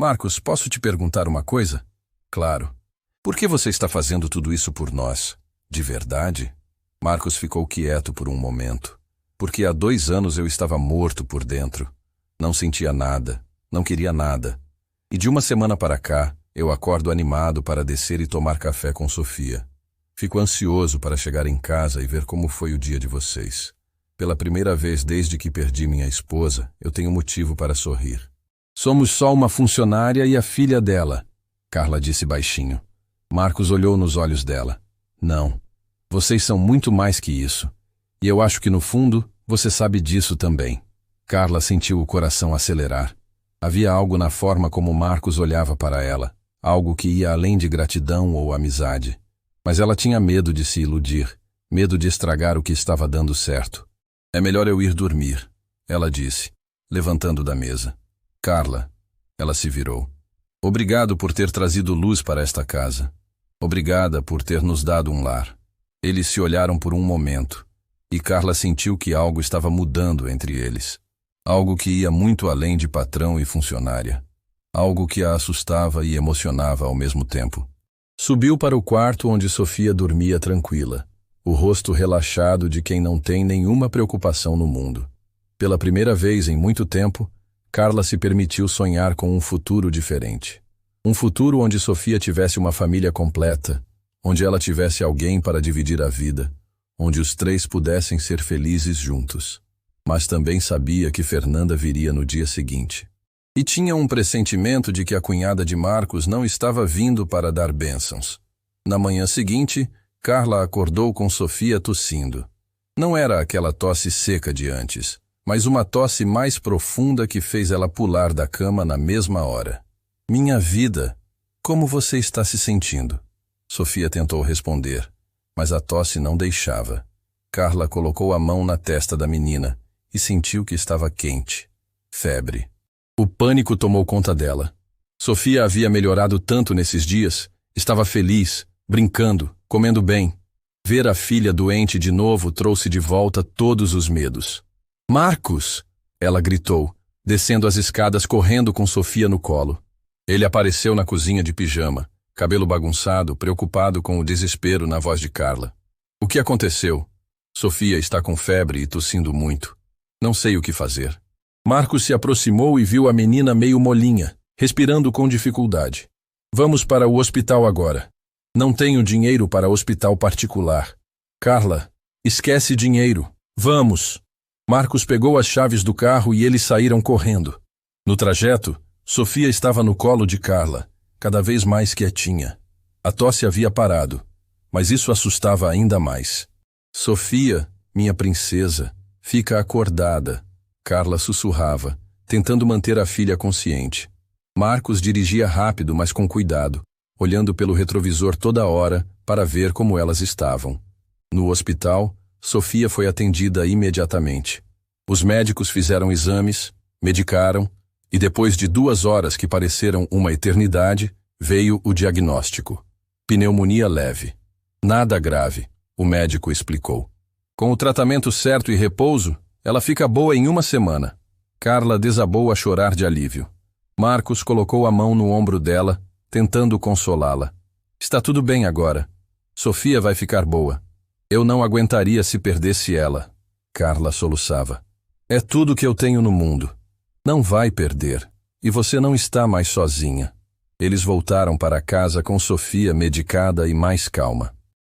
Marcos, posso te perguntar uma coisa? Claro. Por que você está fazendo tudo isso por nós? De verdade? Marcos ficou quieto por um momento. Porque há 2 anos eu estava morto por dentro. Não sentia nada. Não queria nada. E de uma semana para cá, eu acordo animado para descer e tomar café com Sofia. Fico ansioso para chegar em casa e ver como foi o dia de vocês. Pela primeira vez desde que perdi minha esposa, eu tenho motivo para sorrir. Somos só uma funcionária e a filha dela, Carla disse baixinho. Marcos olhou nos olhos dela. Não, vocês são muito mais que isso. E eu acho que no fundo, você sabe disso também. Carla sentiu o coração acelerar. Havia algo na forma como Marcos olhava para ela, algo que ia além de gratidão ou amizade. Mas ela tinha medo de se iludir, medo de estragar o que estava dando certo. É melhor eu ir dormir, ela disse, levantando da mesa. Carla, ela se virou. Obrigado por ter trazido luz para esta casa. Obrigada por ter nos dado um lar. Eles se olharam por um momento, e Carla sentiu que algo estava mudando entre eles. Algo que ia muito além de patrão e funcionária. Algo que a assustava e emocionava ao mesmo tempo. Subiu para o quarto onde Sofia dormia tranquila, o rosto relaxado de quem não tem nenhuma preocupação no mundo. Pela primeira vez em muito tempo, Carla se permitiu sonhar com um futuro diferente. Um futuro onde Sofia tivesse uma família completa, onde ela tivesse alguém para dividir a vida, onde os 3 pudessem ser felizes juntos. Mas também sabia que Fernanda viria no dia seguinte. E tinha um pressentimento de que a cunhada de Marcos não estava vindo para dar bênçãos. Na manhã seguinte, Carla acordou com Sofia tossindo. Não era aquela tosse seca de antes, mas uma tosse mais profunda que fez ela pular da cama na mesma hora. Minha vida, como você está se sentindo? Sofia tentou responder, mas a tosse não deixava. Carla colocou a mão na testa da menina e sentiu que estava quente. Febre. O pânico tomou conta dela. Sofia havia melhorado tanto nesses dias, estava feliz, brincando, comendo bem. Ver a filha doente de novo trouxe de volta todos os medos. Marcos! Ela gritou, descendo as escadas correndo com Sofia no colo. Ele apareceu na cozinha de pijama, cabelo bagunçado, preocupado com o desespero na voz de Carla. O que aconteceu? Sofia está com febre e tossindo muito. Não sei o que fazer. Marcos se aproximou e viu a menina meio molinha, respirando com dificuldade. Vamos para o hospital agora. Não tenho dinheiro para hospital particular. Carla, esquece dinheiro. Vamos! Marcos pegou as chaves do carro e eles saíram correndo. No trajeto, Sofia estava no colo de Carla, cada vez mais quietinha. A tosse havia parado, mas isso assustava ainda mais. Sofia, minha princesa, fica acordada. Carla sussurrava, tentando manter a filha consciente. Marcos dirigia rápido, mas com cuidado, olhando pelo retrovisor toda hora para ver como elas estavam. No hospital, Sofia foi atendida imediatamente. Os médicos fizeram exames, medicaram, e depois de 2 horas que pareceram uma eternidade, veio o diagnóstico. Pneumonia leve. Nada grave, o médico explicou. Com o tratamento certo e repouso, ela fica boa em 1 semana. Carla desabou a chorar de alívio. Marcos colocou a mão no ombro dela, tentando consolá-la. Está tudo bem agora. Sofia vai ficar boa. Eu não aguentaria se perdesse ela. Carla soluçava. É tudo que eu tenho no mundo. Não vai perder. E você não está mais sozinha. Eles voltaram para casa com Sofia medicada e mais calma.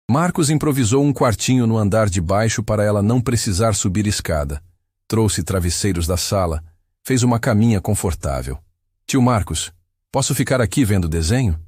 Marcos improvisou um quartinho no andar de baixo para ela não precisar subir escada. Trouxe travesseiros da sala, fez uma caminha confortável. Tio Marcos, posso ficar aqui vendo desenho?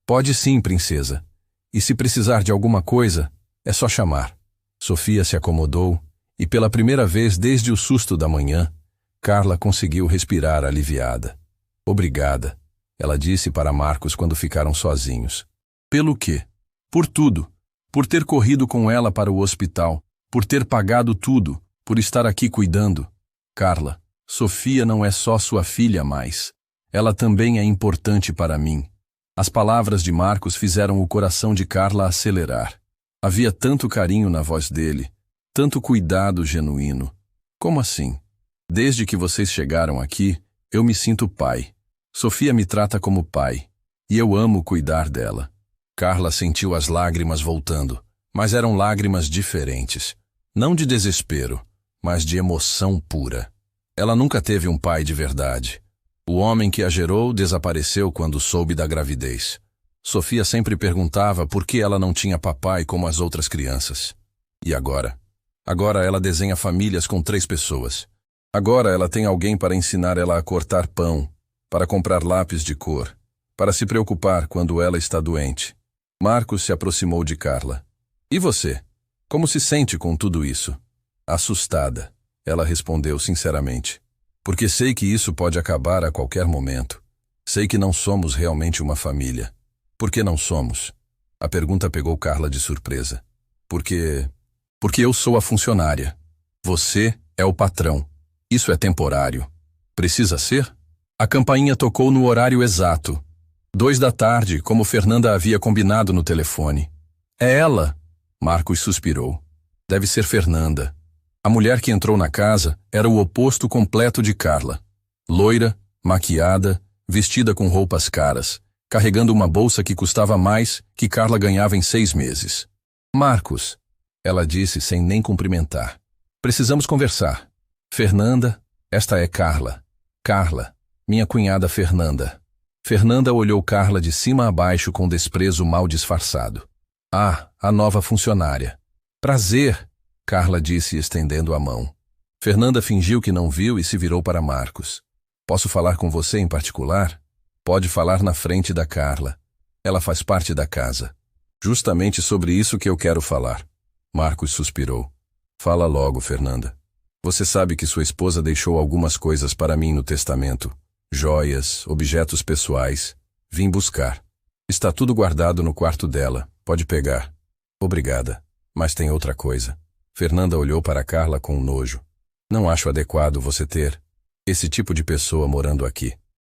Pode sim, princesa. E se precisar de alguma coisa, é só chamar. Sofia se acomodou e pela primeira vez desde o susto da manhã, Carla conseguiu respirar aliviada. Obrigada, ela disse para Marcos quando ficaram sozinhos. Pelo quê? Por tudo. Por ter corrido com ela para o hospital, por ter pagado tudo, por estar aqui cuidando. Carla, Sofia não é só sua filha mais. Ela também é importante para mim. As palavras de Marcos fizeram o coração de Carla acelerar. Havia tanto carinho na voz dele, tanto cuidado genuíno. Como assim? Desde que vocês chegaram aqui, eu me sinto pai. Sofia me trata como pai, e eu amo cuidar dela. Carla sentiu as lágrimas voltando, mas eram lágrimas diferentes. Não de desespero, mas de emoção pura. Ela nunca teve um pai de verdade. O homem que a gerou desapareceu quando soube da gravidez. Sofia sempre perguntava por que ela não tinha papai como as outras crianças. E agora? Agora ela desenha famílias com 3 pessoas. Agora ela tem alguém para ensinar ela a cortar pão, para comprar lápis de cor, para se preocupar quando ela está doente. Marcos se aproximou de Carla. E você? Como se sente com tudo isso? Assustada, ela respondeu sinceramente. Porque sei que isso pode acabar a qualquer momento. Sei que não somos realmente uma família. Por que não somos? A pergunta pegou Carla de surpresa. Porque eu sou a funcionária. Você é o patrão. Isso é temporário. Precisa ser? A campainha tocou no horário exato. 2 da tarde, como Fernanda havia combinado no telefone. É ela, Marcos suspirou. Deve ser Fernanda. A mulher que entrou na casa era o oposto completo de Carla. Loira, maquiada, vestida com roupas caras, carregando uma bolsa que custava mais que Carla ganhava em 6 meses. Marcos, ela disse sem nem cumprimentar. Precisamos conversar. Fernanda, esta é Carla. Carla, minha cunhada Fernanda. Fernanda olhou Carla de cima a baixo com desprezo mal disfarçado. Ah, a nova funcionária. Prazer, Carla disse estendendo a mão. Fernanda fingiu que não viu e se virou para Marcos. Posso falar com você em particular? Pode falar na frente da Carla. Ela faz parte da casa. Justamente sobre isso que eu quero falar. Marcos suspirou. Fala logo, Fernanda. Você sabe que sua esposa deixou algumas coisas para mim no testamento. Joias, objetos pessoais. Vim buscar. Está tudo guardado no quarto dela. Pode pegar. Obrigada. Mas tem outra coisa. Fernanda olhou para Carla com nojo. Não acho adequado você ter esse tipo de pessoa morando aqui.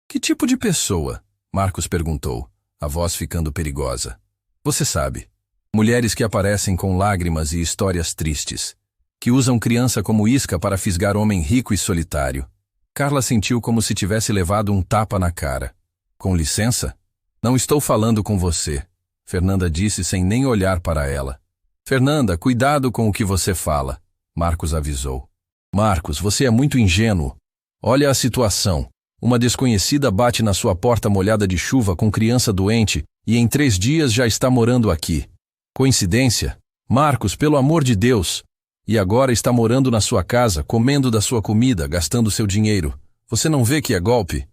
Que tipo de pessoa? Marcos perguntou, a voz ficando perigosa. Você sabe. Mulheres que aparecem com lágrimas e histórias tristes. Que usam criança como isca para fisgar homem rico e solitário. Carla sentiu como se tivesse levado um tapa na cara. Com licença? Não estou falando com você, Fernanda disse sem nem olhar para ela. Fernanda, cuidado com o que você fala, Marcos avisou. Marcos, você é muito ingênuo. Olha a situação. Uma desconhecida bate na sua porta molhada de chuva com criança doente e em 3 dias já está morando aqui. Coincidência? Marcos, pelo amor de Deus! E agora está morando na sua casa, comendo da sua comida, gastando seu dinheiro. Você não vê que é golpe?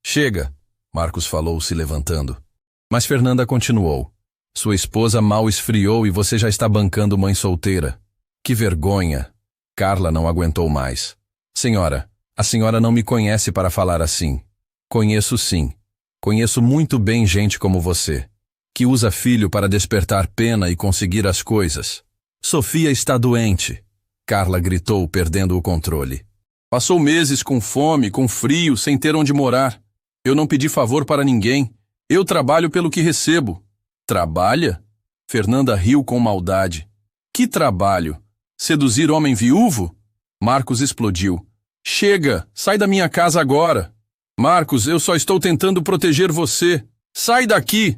Chega, Marcos falou, se levantando. Mas Fernanda continuou. Sua esposa mal esfriou e você já está bancando mãe solteira. Que vergonha! Carla não aguentou mais. Senhora, a senhora não me conhece para falar assim. Conheço sim. Conheço muito bem gente como você, que usa filho para despertar pena e conseguir as coisas. Sofia está doente. Carla gritou, perdendo o controle. Passou meses com fome, com frio, sem ter onde morar. Eu não pedi favor para ninguém. Eu trabalho pelo que recebo. Trabalha? Fernanda riu com maldade. Que trabalho? Seduzir homem viúvo? Marcos explodiu. Chega, sai da minha casa agora. Marcos, eu só estou tentando proteger você. Sai daqui!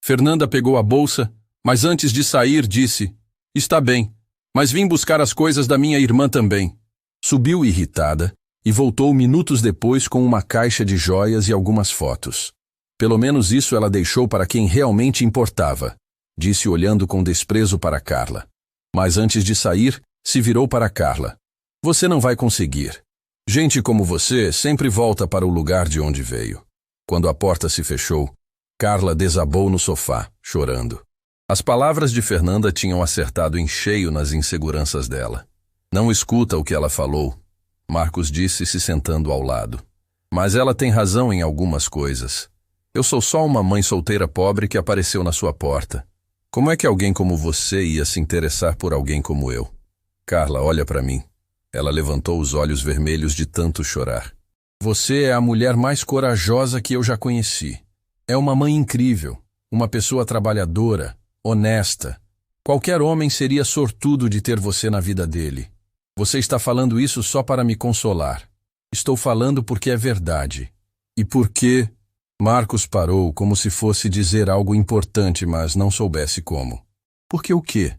Fernanda pegou a bolsa, mas antes de sair disse: Está bem, mas vim buscar as coisas da minha irmã também. Subiu irritada e voltou minutos depois com uma caixa de joias e algumas fotos. Pelo menos isso ela deixou para quem realmente importava, disse olhando com desprezo para Carla. Mas antes de sair, se virou para Carla. Você não vai conseguir. Gente como você sempre volta para o lugar de onde veio. Quando a porta se fechou, Carla desabou no sofá, chorando. As palavras de Fernanda tinham acertado em cheio nas inseguranças dela. Não escuta o que ela falou, Marcos disse se sentando ao lado. Mas ela tem razão em algumas coisas. Eu sou só uma mãe solteira pobre que apareceu na sua porta. Como é que alguém como você ia se interessar por alguém como eu? Carla, olha para mim. Ela levantou os olhos vermelhos de tanto chorar. Você é a mulher mais corajosa que eu já conheci. É uma mãe incrível, uma pessoa trabalhadora, honesta. Qualquer homem seria sortudo de ter você na vida dele. Você está falando isso só para me consolar. Estou falando porque é verdade. E porque... Marcos parou como se fosse dizer algo importante, mas não soubesse como. Por que o quê?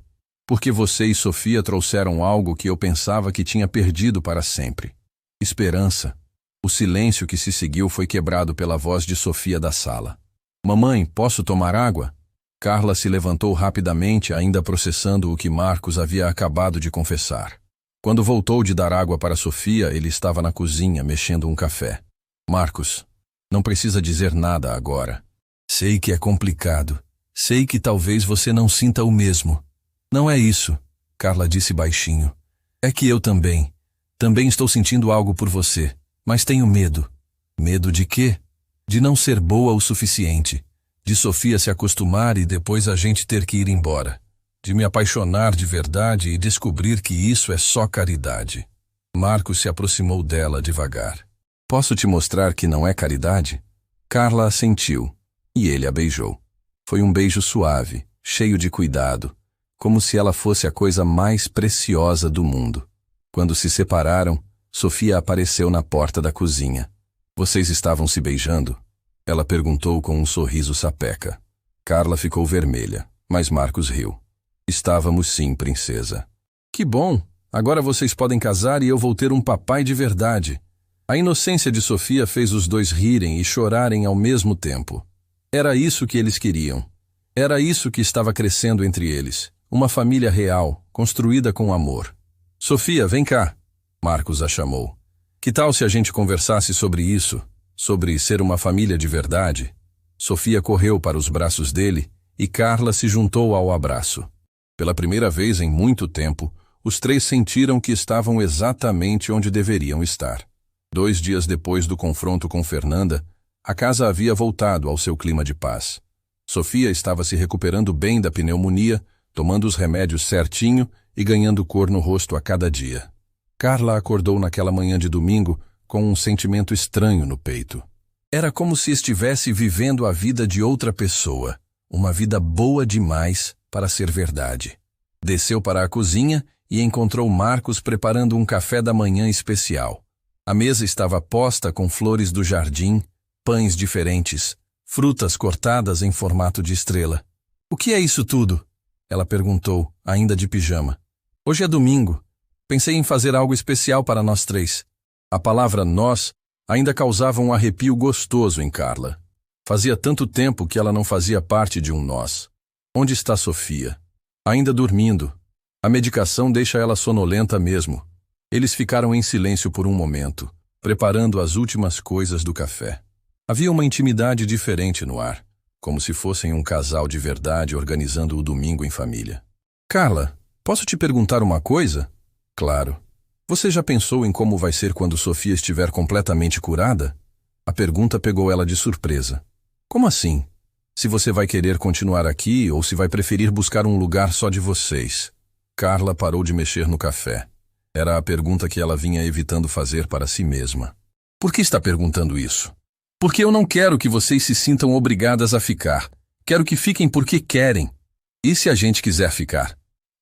Porque você e Sofia trouxeram algo que eu pensava que tinha perdido para sempre. Esperança. O silêncio que se seguiu foi quebrado pela voz de Sofia da sala. Mamãe, posso tomar água? Carla se levantou rapidamente, ainda processando o que Marcos havia acabado de confessar. Quando voltou de dar água para Sofia, ele estava na cozinha, mexendo um café. Marcos, não precisa dizer nada agora. Sei que é complicado. Sei que talvez você não sinta o mesmo. Não é isso, Carla disse baixinho. É que eu também. Também estou sentindo algo por você, mas tenho medo. Medo de quê? De não ser boa o suficiente. De Sofia se acostumar e depois a gente ter que ir embora. De me apaixonar de verdade e descobrir que isso é só caridade. Marcos se aproximou dela devagar. Posso te mostrar que não é caridade? Carla assentiu, e ele a beijou. Foi um beijo suave, cheio de cuidado, como se ela fosse a coisa mais preciosa do mundo. Quando se separaram, Sofia apareceu na porta da cozinha. Vocês estavam se beijando? Ela perguntou com um sorriso sapeca. Carla ficou vermelha, mas Marcos riu. Estávamos sim, princesa. Que bom! Agora vocês podem casar e eu vou ter um papai de verdade. A inocência de Sofia fez os dois rirem e chorarem ao mesmo tempo. Era isso que eles queriam. Era isso que estava crescendo entre eles. Uma família real, construída com amor. Sofia, vem cá, Marcos a chamou. Que tal se a gente conversasse sobre isso? Sobre ser uma família de verdade? Sofia correu para os braços dele e Carla se juntou ao abraço. Pela primeira vez em muito tempo, os três sentiram que estavam exatamente onde deveriam estar. 2 dias depois do confronto com Fernanda, a casa havia voltado ao seu clima de paz. Sofia estava se recuperando bem da pneumonia, tomando os remédios certinho e ganhando cor no rosto a cada dia. Carla acordou naquela manhã de domingo com um sentimento estranho no peito. Era como se estivesse vivendo a vida de outra pessoa, uma vida boa demais para ser verdade. Desceu para a cozinha e encontrou Marcos preparando um café da manhã especial. A mesa estava posta com flores do jardim, pães diferentes, frutas cortadas em formato de estrela. O que é isso tudo? Ela perguntou, ainda de pijama. Hoje é domingo. Pensei em fazer algo especial para nós três. A palavra nós ainda causava um arrepio gostoso em Carla. Fazia tanto tempo que ela não fazia parte de um nós. Onde está Sofia? Ainda dormindo. A medicação deixa ela sonolenta mesmo. Eles ficaram em silêncio por um momento, preparando as últimas coisas do café. Havia uma intimidade diferente no ar, como se fossem um casal de verdade organizando o domingo em família. Carla, posso te perguntar uma coisa? Claro. Você já pensou em como vai ser quando Sofia estiver completamente curada? A pergunta pegou ela de surpresa. Como assim? Se você vai querer continuar aqui ou se vai preferir buscar um lugar só de vocês? Carla parou de mexer no café. Era a pergunta que ela vinha evitando fazer para si mesma. Por que está perguntando isso? Porque eu não quero que vocês se sintam obrigadas a ficar. Quero que fiquem porque querem. E se a gente quiser ficar?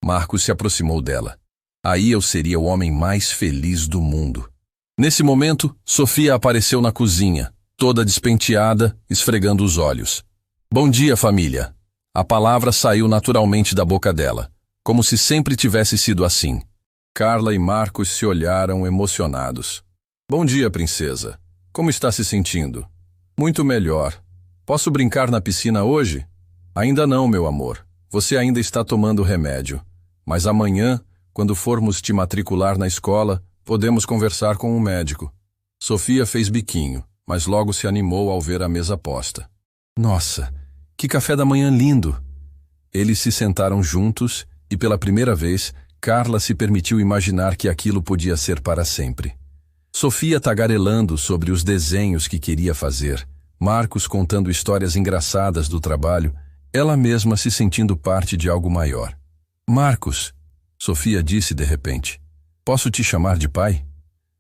Marcos se aproximou dela. Aí eu seria o homem mais feliz do mundo. Nesse momento, Sofia apareceu na cozinha, toda despenteada, esfregando os olhos. Bom dia, família. A palavra saiu naturalmente da boca dela, como se sempre tivesse sido assim. Carla e Marcos se olharam emocionados. Bom dia, princesa. Como está se sentindo? Muito melhor. Posso brincar na piscina hoje? Ainda não, meu amor. Você ainda está tomando remédio. Mas amanhã, quando formos te matricular na escola, podemos conversar com o médico. Sofia fez biquinho, mas logo se animou ao ver a mesa posta. Nossa, que café da manhã lindo! Eles se sentaram juntos e, pela primeira vez, Carla se permitiu imaginar que aquilo podia ser para sempre. Sofia tagarelando sobre os desenhos que queria fazer, Marcos contando histórias engraçadas do trabalho, ela mesma se sentindo parte de algo maior. Marcos, Sofia disse de repente, posso te chamar de pai?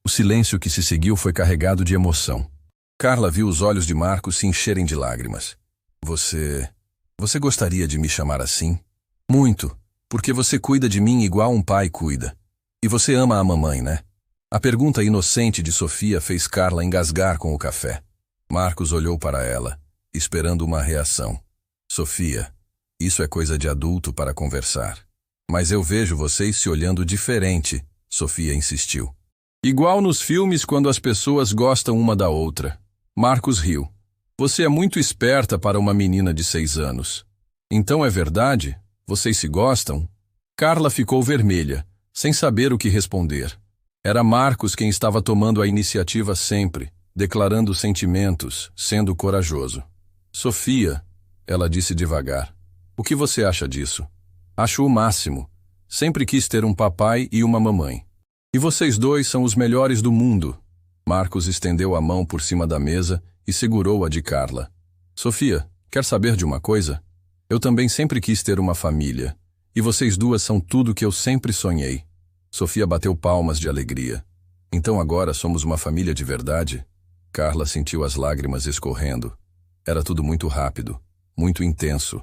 O silêncio que se seguiu foi carregado de emoção. Carla viu os olhos de Marcos se encherem de lágrimas. Você gostaria de me chamar assim? Muito, porque você cuida de mim igual um pai cuida. E você ama a mamãe, né? A pergunta inocente de Sofia fez Carla engasgar com o café. Marcos olhou para ela, esperando uma reação. Sofia, isso é coisa de adulto para conversar. Mas eu vejo vocês se olhando diferente, Sofia insistiu. Igual nos filmes quando as pessoas gostam uma da outra. Marcos riu. Você é muito esperta para uma menina de 6 anos. Então é verdade? Vocês se gostam? Carla ficou vermelha, sem saber o que responder. Era Marcos quem estava tomando a iniciativa sempre, declarando sentimentos, sendo corajoso. Sofia, ela disse devagar, o que você acha disso? Acho o máximo. Sempre quis ter um papai e uma mamãe. E vocês dois são os melhores do mundo. Marcos estendeu a mão por cima da mesa e segurou a de Carla. Sofia, quer saber de uma coisa? Eu também sempre quis ter uma família. E vocês duas são tudo que eu sempre sonhei. Sofia bateu palmas de alegria. Então agora somos uma família de verdade? Carla sentiu as lágrimas escorrendo. Era tudo muito rápido, muito intenso,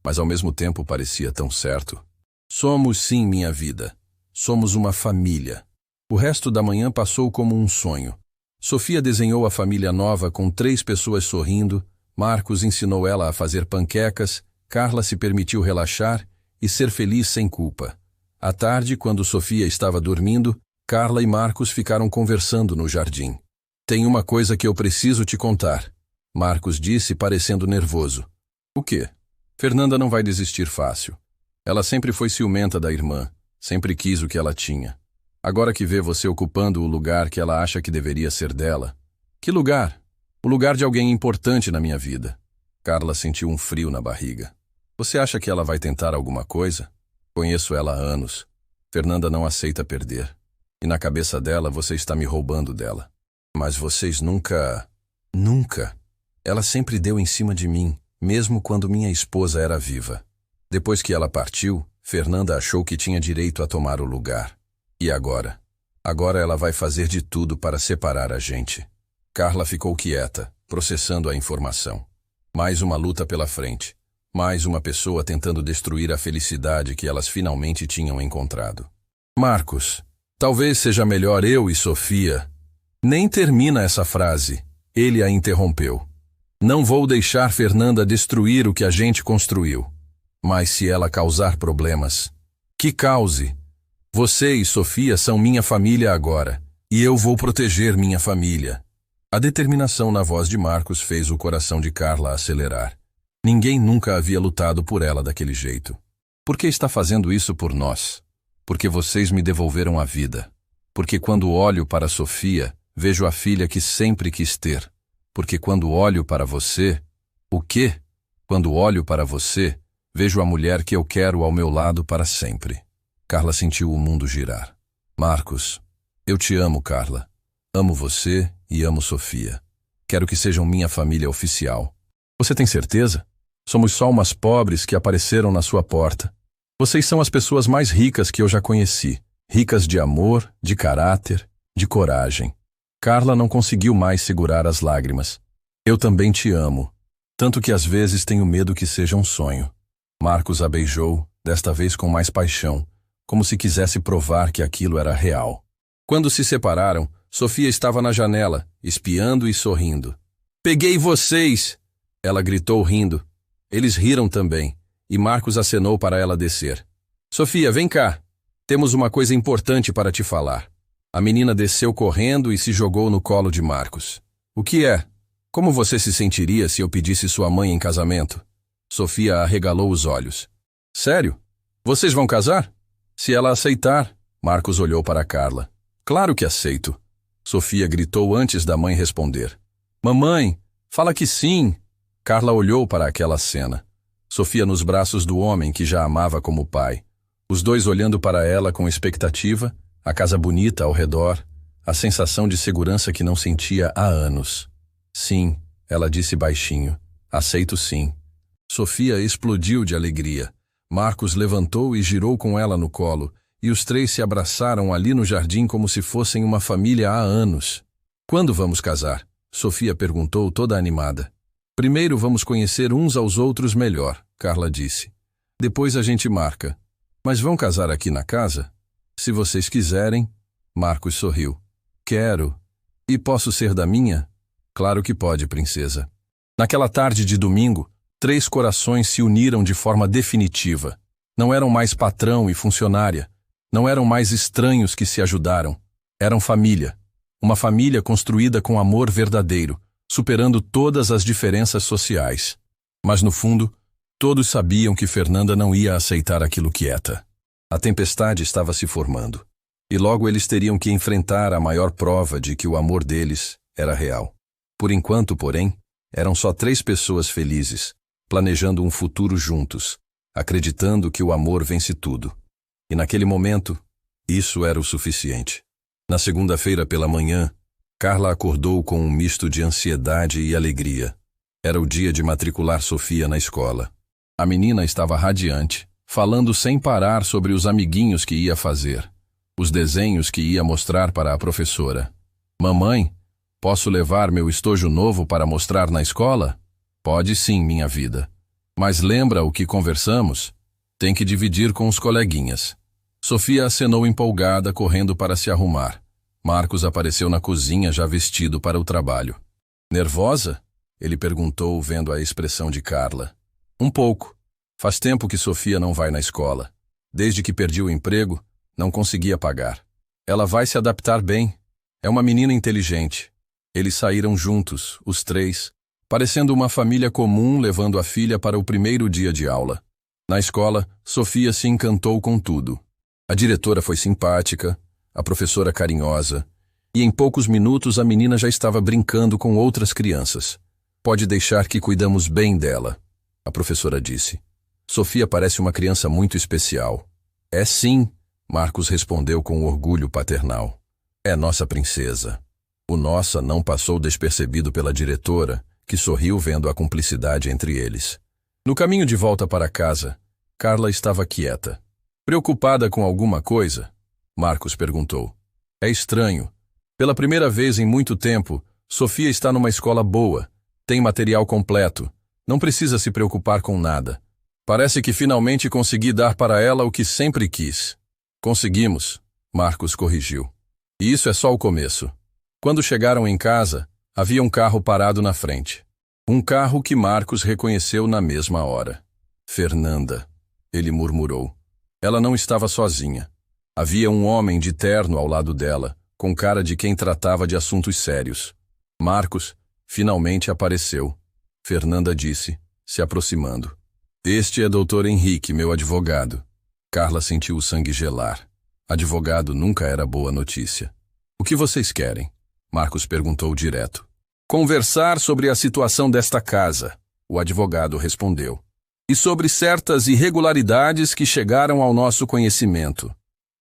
mas ao mesmo tempo parecia tão certo. Somos sim, minha vida. Somos uma família. O resto da manhã passou como um sonho. Sofia desenhou a família nova com 3 pessoas sorrindo, Marcos ensinou ela a fazer panquecas, Carla se permitiu relaxar e ser feliz sem culpa. À tarde, quando Sofia estava dormindo, Carla e Marcos ficaram conversando no jardim. Tem uma coisa que eu preciso te contar, Marcos disse, parecendo nervoso. O quê? Fernanda não vai desistir fácil. Ela sempre foi ciumenta da irmã, sempre quis o que ela tinha. Agora que vê você ocupando o lugar que ela acha que deveria ser dela. Que lugar? O lugar de alguém importante na minha vida. Carla sentiu um frio na barriga. Você acha que ela vai tentar alguma coisa? Conheço ela há anos. Fernanda não aceita perder. E na cabeça dela você está me roubando dela. Mas vocês nunca... Nunca. Ela sempre deu em cima de mim, mesmo quando minha esposa era viva. Depois que ela partiu, Fernanda achou que tinha direito a tomar o lugar. E agora? Agora ela vai fazer de tudo para separar a gente. Carla ficou quieta, processando a informação. Mais uma luta pela frente. Mais uma pessoa tentando destruir a felicidade que elas finalmente tinham encontrado. Marcos, talvez seja melhor eu e Sofia... Nem termina essa frase. Ele a interrompeu. Não vou deixar Fernanda destruir o que a gente construiu. Mas se ela causar problemas... Que cause! Você e Sofia são minha família agora, e eu vou proteger minha família. A determinação na voz de Marcos fez o coração de Carla acelerar. Ninguém nunca havia lutado por ela daquele jeito. Por que está fazendo isso por nós? Porque vocês me devolveram a vida. Porque quando olho para Sofia, vejo a filha que sempre quis ter. Porque quando olho para você... O quê? Quando olho para você, vejo a mulher que eu quero ao meu lado para sempre. Carla sentiu o mundo girar. Marcos, eu te amo, Carla. Amo você e amo Sofia. Quero que sejam minha família oficial. Você tem certeza? Somos só umas pobres que apareceram na sua porta. Vocês são as pessoas mais ricas que eu já conheci. ricas de amor, de caráter, de coragem. Carla não conseguiu mais segurar as lágrimas. Eu também te amo, tanto que às vezes tenho medo que seja um sonho. Marcos a beijou, desta vez com mais paixão, como se quisesse provar que aquilo era real. Quando se separaram, Sofia estava na janela, espiando e sorrindo. Peguei vocês! Ela gritou rindo. Eles riram também, e Marcos acenou para ela descer. Sofia, vem cá. Temos uma coisa importante para te falar. A menina desceu correndo e se jogou no colo de Marcos. O que é? Como você se sentiria se eu pedisse sua mãe em casamento? Sofia arregalou os olhos. Sério? Vocês vão casar? Se ela aceitar. Marcos olhou para Carla. Claro que aceito. Sofia gritou antes da mãe responder. Mamãe, fala que sim. Carla olhou para aquela cena. Sofia nos braços do homem que já amava como pai. Os dois olhando para ela com expectativa, a casa bonita ao redor, a sensação de segurança que não sentia há anos. Sim, ela disse baixinho. Aceito sim. Sofia explodiu de alegria. Marcos levantou e girou com ela no colo, e os três se abraçaram ali no jardim como se fossem uma família há anos. Quando vamos casar? Sofia perguntou toda animada. Primeiro vamos conhecer uns aos outros melhor, Carla disse. Depois a gente marca. Mas vão casar aqui na casa? Se vocês quiserem. Marcos sorriu. Quero. E posso ser da minha? Claro que pode, princesa. Naquela tarde de domingo, 3 corações se uniram de forma definitiva. Não eram mais patrão e funcionária. Não eram mais estranhos que se ajudaram. Eram família. Uma família construída com amor verdadeiro, superando todas as diferenças sociais. Mas no fundo, todos sabiam que Fernanda não ia aceitar aquilo quieta. A tempestade estava se formando. E logo eles teriam que enfrentar a maior prova de que o amor deles era real. Por enquanto, porém, eram só 3 pessoas felizes, planejando um futuro juntos, acreditando que o amor vence tudo. E naquele momento, isso era o suficiente. Na segunda-feira pela manhã, Carla acordou com um misto de ansiedade e alegria. Era o dia de matricular Sofia na escola. A menina estava radiante, falando sem parar sobre os amiguinhos que ia fazer, os desenhos que ia mostrar para a professora. Mamãe, posso levar meu estojo novo para mostrar na escola? Pode sim, minha vida. Mas lembra o que conversamos? Tem que dividir com os coleguinhas. Sofia acenou empolgada, correndo para se arrumar. Marcos apareceu na cozinha já vestido para o trabalho. Nervosa? Ele perguntou, vendo a expressão de Carla. Um pouco. Faz tempo que Sofia não vai na escola. Desde que perdi o emprego, não conseguia pagar. Ela vai se adaptar bem. É uma menina inteligente. Eles saíram juntos, os 3, parecendo uma família comum levando a filha para o primeiro dia de aula. Na escola, Sofia se encantou com tudo. A diretora foi simpática, a professora carinhosa, e em poucos minutos a menina já estava brincando com outras crianças. Pode deixar que cuidamos bem dela, a professora disse. Sofia parece uma criança muito especial. É sim, Marcos respondeu com orgulho paternal. É nossa princesa. O nossa não passou despercebido pela diretora, que sorriu vendo a cumplicidade entre eles. No caminho de volta para casa, Carla estava quieta. Preocupada com alguma coisa? Marcos perguntou. É estranho. Pela primeira vez em muito tempo, Sofia está numa escola boa, tem material completo, não precisa se preocupar com nada. Parece que finalmente consegui dar para ela o que sempre quis. Conseguimos, Marcos corrigiu. E isso é só o começo. Quando chegaram em casa, havia um carro parado na frente. Um carro que Marcos reconheceu na mesma hora. Fernanda, ele murmurou. Ela não estava sozinha. Havia um homem de terno ao lado dela, com cara de quem tratava de assuntos sérios. Marcos finalmente apareceu. Fernanda disse, se aproximando. Este é Dr. Henrique, meu advogado. Carla sentiu o sangue gelar. Advogado nunca era boa notícia. O que vocês querem? Marcos perguntou direto. Conversar sobre a situação desta casa, o advogado respondeu. E sobre certas irregularidades que chegaram ao nosso conhecimento.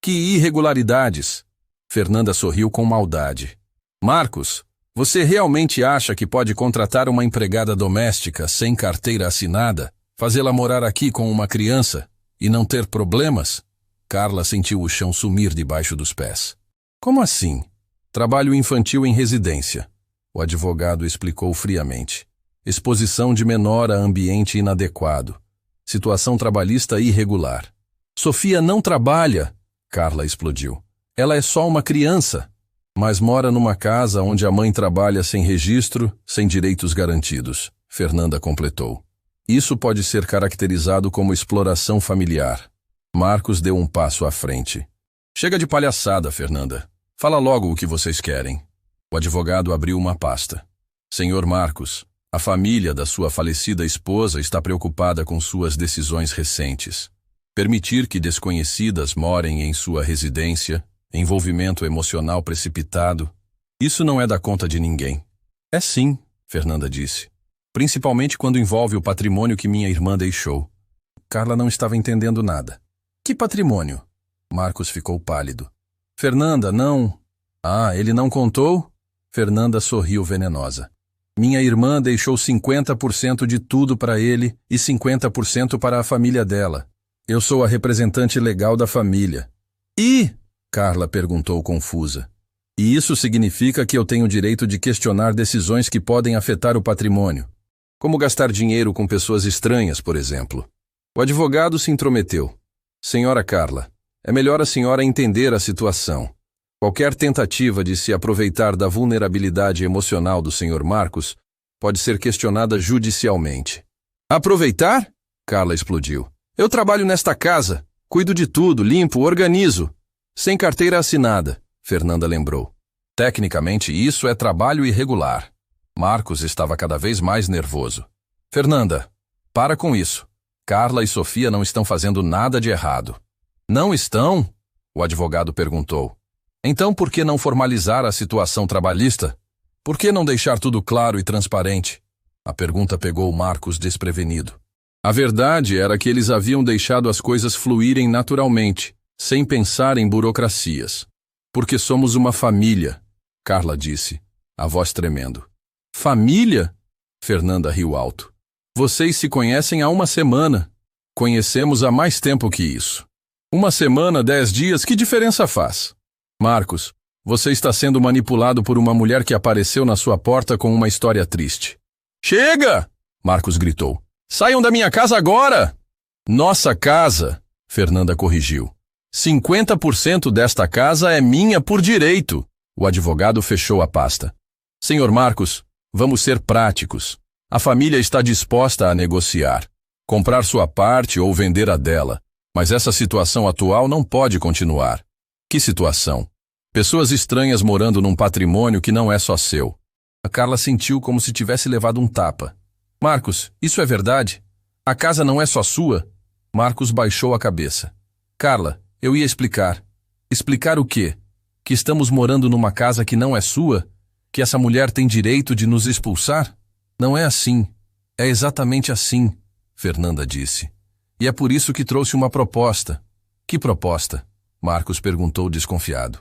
Que irregularidades? Fernanda sorriu com maldade. Marcos, você realmente acha que pode contratar uma empregada doméstica sem carteira assinada, fazê-la morar aqui com uma criança e não ter problemas? Carla sentiu o chão sumir debaixo dos pés. Como assim? Trabalho infantil em residência. O advogado explicou friamente. Exposição de menor a ambiente inadequado. Situação trabalhista irregular. Sofia não trabalha, Carla explodiu. Ela é só uma criança, mas mora numa casa onde a mãe trabalha sem registro, sem direitos garantidos, Fernanda completou. Isso pode ser caracterizado como exploração familiar. Marcos deu um passo à frente. Chega de palhaçada, Fernanda. Fala logo o que vocês querem. O advogado abriu uma pasta. Senhor Marcos, a família da sua falecida esposa está preocupada com suas decisões recentes. Permitir que desconhecidas morem em sua residência, envolvimento emocional precipitado, isso não é da conta de ninguém. É sim, Fernanda disse. Principalmente quando envolve o patrimônio que minha irmã deixou. Carla não estava entendendo nada. Que patrimônio? Marcos ficou pálido. Fernanda, não... Ah, ele não contou? Fernanda sorriu venenosa. Minha irmã deixou 50% de tudo para ele e 50% para a família dela. Eu sou a representante legal da família. E? Carla perguntou confusa. E isso significa que eu tenho o direito de questionar decisões que podem afetar o patrimônio. Como gastar dinheiro com pessoas estranhas, por exemplo. O advogado se intrometeu. Senhora Carla, é melhor a senhora entender a situação. Qualquer tentativa de se aproveitar da vulnerabilidade emocional do Sr. Marcos pode ser questionada judicialmente. Aproveitar? Carla explodiu. Eu trabalho nesta casa, cuido de tudo, limpo, organizo. Sem carteira assinada, Fernanda lembrou. Tecnicamente isso é trabalho irregular. Marcos estava cada vez mais nervoso. Fernanda, para com isso. Carla e Sofia não estão fazendo nada de errado. Não estão? O advogado perguntou. Então por que não formalizar a situação trabalhista? Por que não deixar tudo claro e transparente? A pergunta pegou Marcos desprevenido. A verdade era que eles haviam deixado as coisas fluírem naturalmente, sem pensar em burocracias. Porque somos uma família, Carla disse, a voz tremendo. Família? Fernanda riu alto. Vocês se conhecem há uma semana. Conhecemos há mais tempo que isso. 1 semana, 10 dias, que diferença faz? Marcos, você está sendo manipulado por uma mulher que apareceu na sua porta com uma história triste. Chega! Marcos gritou. Saiam da minha casa agora! Nossa casa, Fernanda corrigiu. 50% desta casa é minha por direito. O advogado fechou a pasta. Senhor Marcos, vamos ser práticos. A família está disposta a negociar, comprar sua parte ou vender a dela, mas essa situação atual não pode continuar. Que situação? Pessoas estranhas morando num patrimônio que não é só seu. A Carla sentiu como se tivesse levado um tapa. Marcos, isso é verdade? A casa não é só sua? Marcos baixou a cabeça. Carla, eu ia explicar. Explicar o quê? Que estamos morando numa casa que não é sua? Que essa mulher tem direito de nos expulsar? Não é assim. É exatamente assim, Fernanda disse. E é por isso que trouxe uma proposta. Que proposta? Marcos perguntou desconfiado.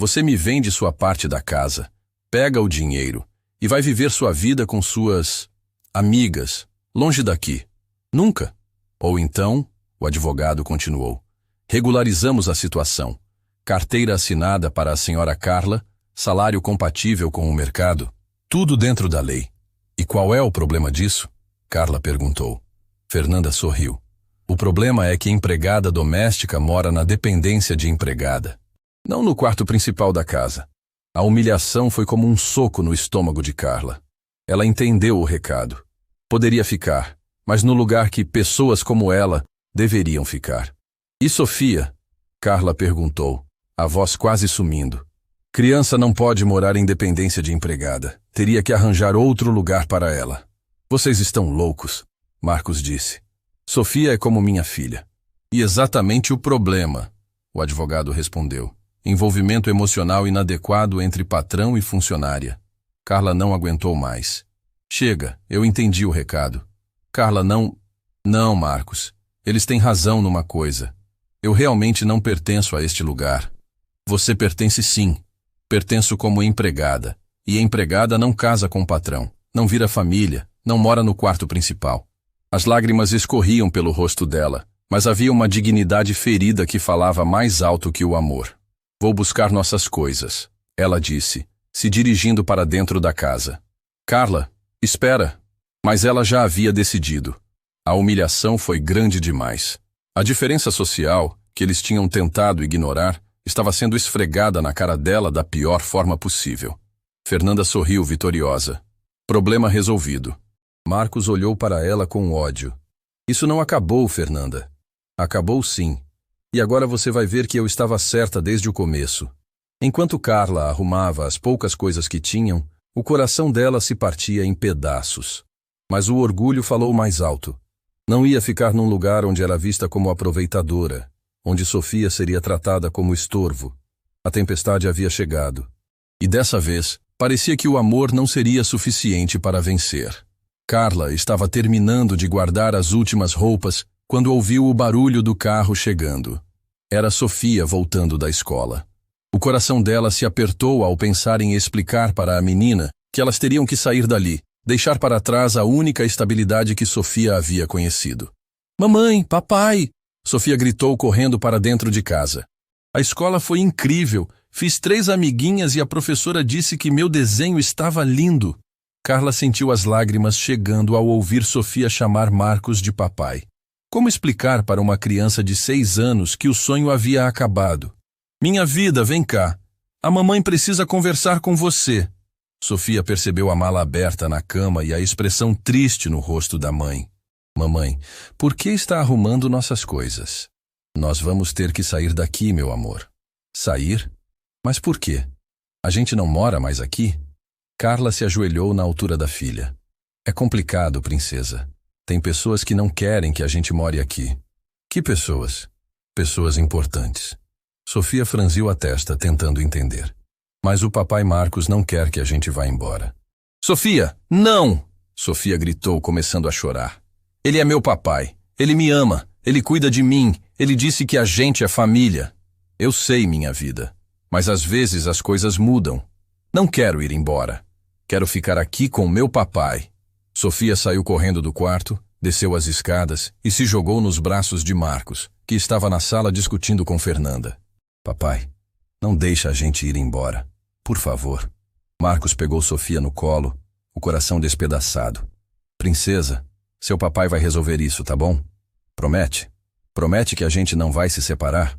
Você me vende sua parte da casa, pega o dinheiro e vai viver sua vida com suas amigas, longe daqui. Nunca. Ou então, o advogado continuou, regularizamos a situação. Carteira assinada para a senhora Carla, salário compatível com o mercado, tudo dentro da lei. E qual é o problema disso? Carla perguntou. Fernanda sorriu. O problema é que empregada doméstica mora na dependência de empregada, não no quarto principal da casa. A humilhação foi como um soco no estômago de Carla. Ela entendeu o recado. Poderia ficar, mas no lugar que pessoas como ela deveriam ficar. E Sofia? Carla perguntou, a voz quase sumindo. Criança não pode morar em dependência de empregada. Teria que arranjar outro lugar para ela. Vocês estão loucos, Marcos disse. Sofia é como minha filha. E exatamente o problema, o advogado respondeu. Envolvimento emocional inadequado entre patrão e funcionária. Carla não aguentou mais. Chega, eu entendi o recado. Carla, não... Não, Marcos. Eles têm razão numa coisa. Eu realmente não pertenço a este lugar. Você pertence sim. Pertenço como empregada. E empregada não casa com o patrão. Não vira família. Não mora no quarto principal. As lágrimas escorriam pelo rosto dela, mas havia uma dignidade ferida que falava mais alto que o amor. Vou buscar nossas coisas, ela disse, se dirigindo para dentro da casa. Carla, espera. Mas ela já havia decidido. A humilhação foi grande demais. A diferença social, que eles tinham tentado ignorar, estava sendo esfregada na cara dela da pior forma possível. Fernanda sorriu vitoriosa. Problema resolvido. Marcos olhou para ela com ódio. Isso não acabou, Fernanda. Acabou sim. E agora você vai ver que eu estava certa desde o começo. Enquanto Carla arrumava as poucas coisas que tinham, o coração dela se partia em pedaços. Mas o orgulho falou mais alto. Não ia ficar num lugar onde era vista como aproveitadora, onde Sofia seria tratada como estorvo. A tempestade havia chegado. E dessa vez, parecia que o amor não seria suficiente para vencer. Carla estava terminando de guardar as últimas roupas quando ouviu o barulho do carro chegando. Era Sofia voltando da escola. O coração dela se apertou ao pensar em explicar para a menina que elas teriam que sair dali, deixar para trás a única estabilidade que Sofia havia conhecido. Mamãe, papai! Sofia gritou correndo para dentro de casa. A escola foi incrível. Fiz 3 amiguinhas e a professora disse que meu desenho estava lindo. Carla sentiu as lágrimas chegando ao ouvir Sofia chamar Marcos de papai. Como explicar para uma criança de 6 anos que o sonho havia acabado? Minha vida, vem cá. A mamãe precisa conversar com você. Sofia percebeu a mala aberta na cama e a expressão triste no rosto da mãe. Mamãe, por que está arrumando nossas coisas? Nós vamos ter que sair daqui, meu amor. Sair? Mas por quê? A gente não mora mais aqui? Carla se ajoelhou na altura da filha. É complicado, princesa. Tem pessoas que não querem que a gente more aqui. Que pessoas? Pessoas importantes. Sofia franziu a testa, tentando entender. Mas o papai Marcos não quer que a gente vá embora. Sofia, não! Sofia gritou, começando a chorar. Ele é meu papai. Ele me ama. Ele cuida de mim. Ele disse que a gente é família. Eu sei, minha vida. Mas às vezes as coisas mudam. Não quero ir embora. Quero ficar aqui com meu papai. Sofia saiu correndo do quarto, desceu as escadas e se jogou nos braços de Marcos, que estava na sala discutindo com Fernanda. Papai, não deixa a gente ir embora. Por favor. Marcos pegou Sofia no colo, o coração despedaçado. Princesa, seu papai vai resolver isso, tá bom? Promete? Promete que a gente não vai se separar?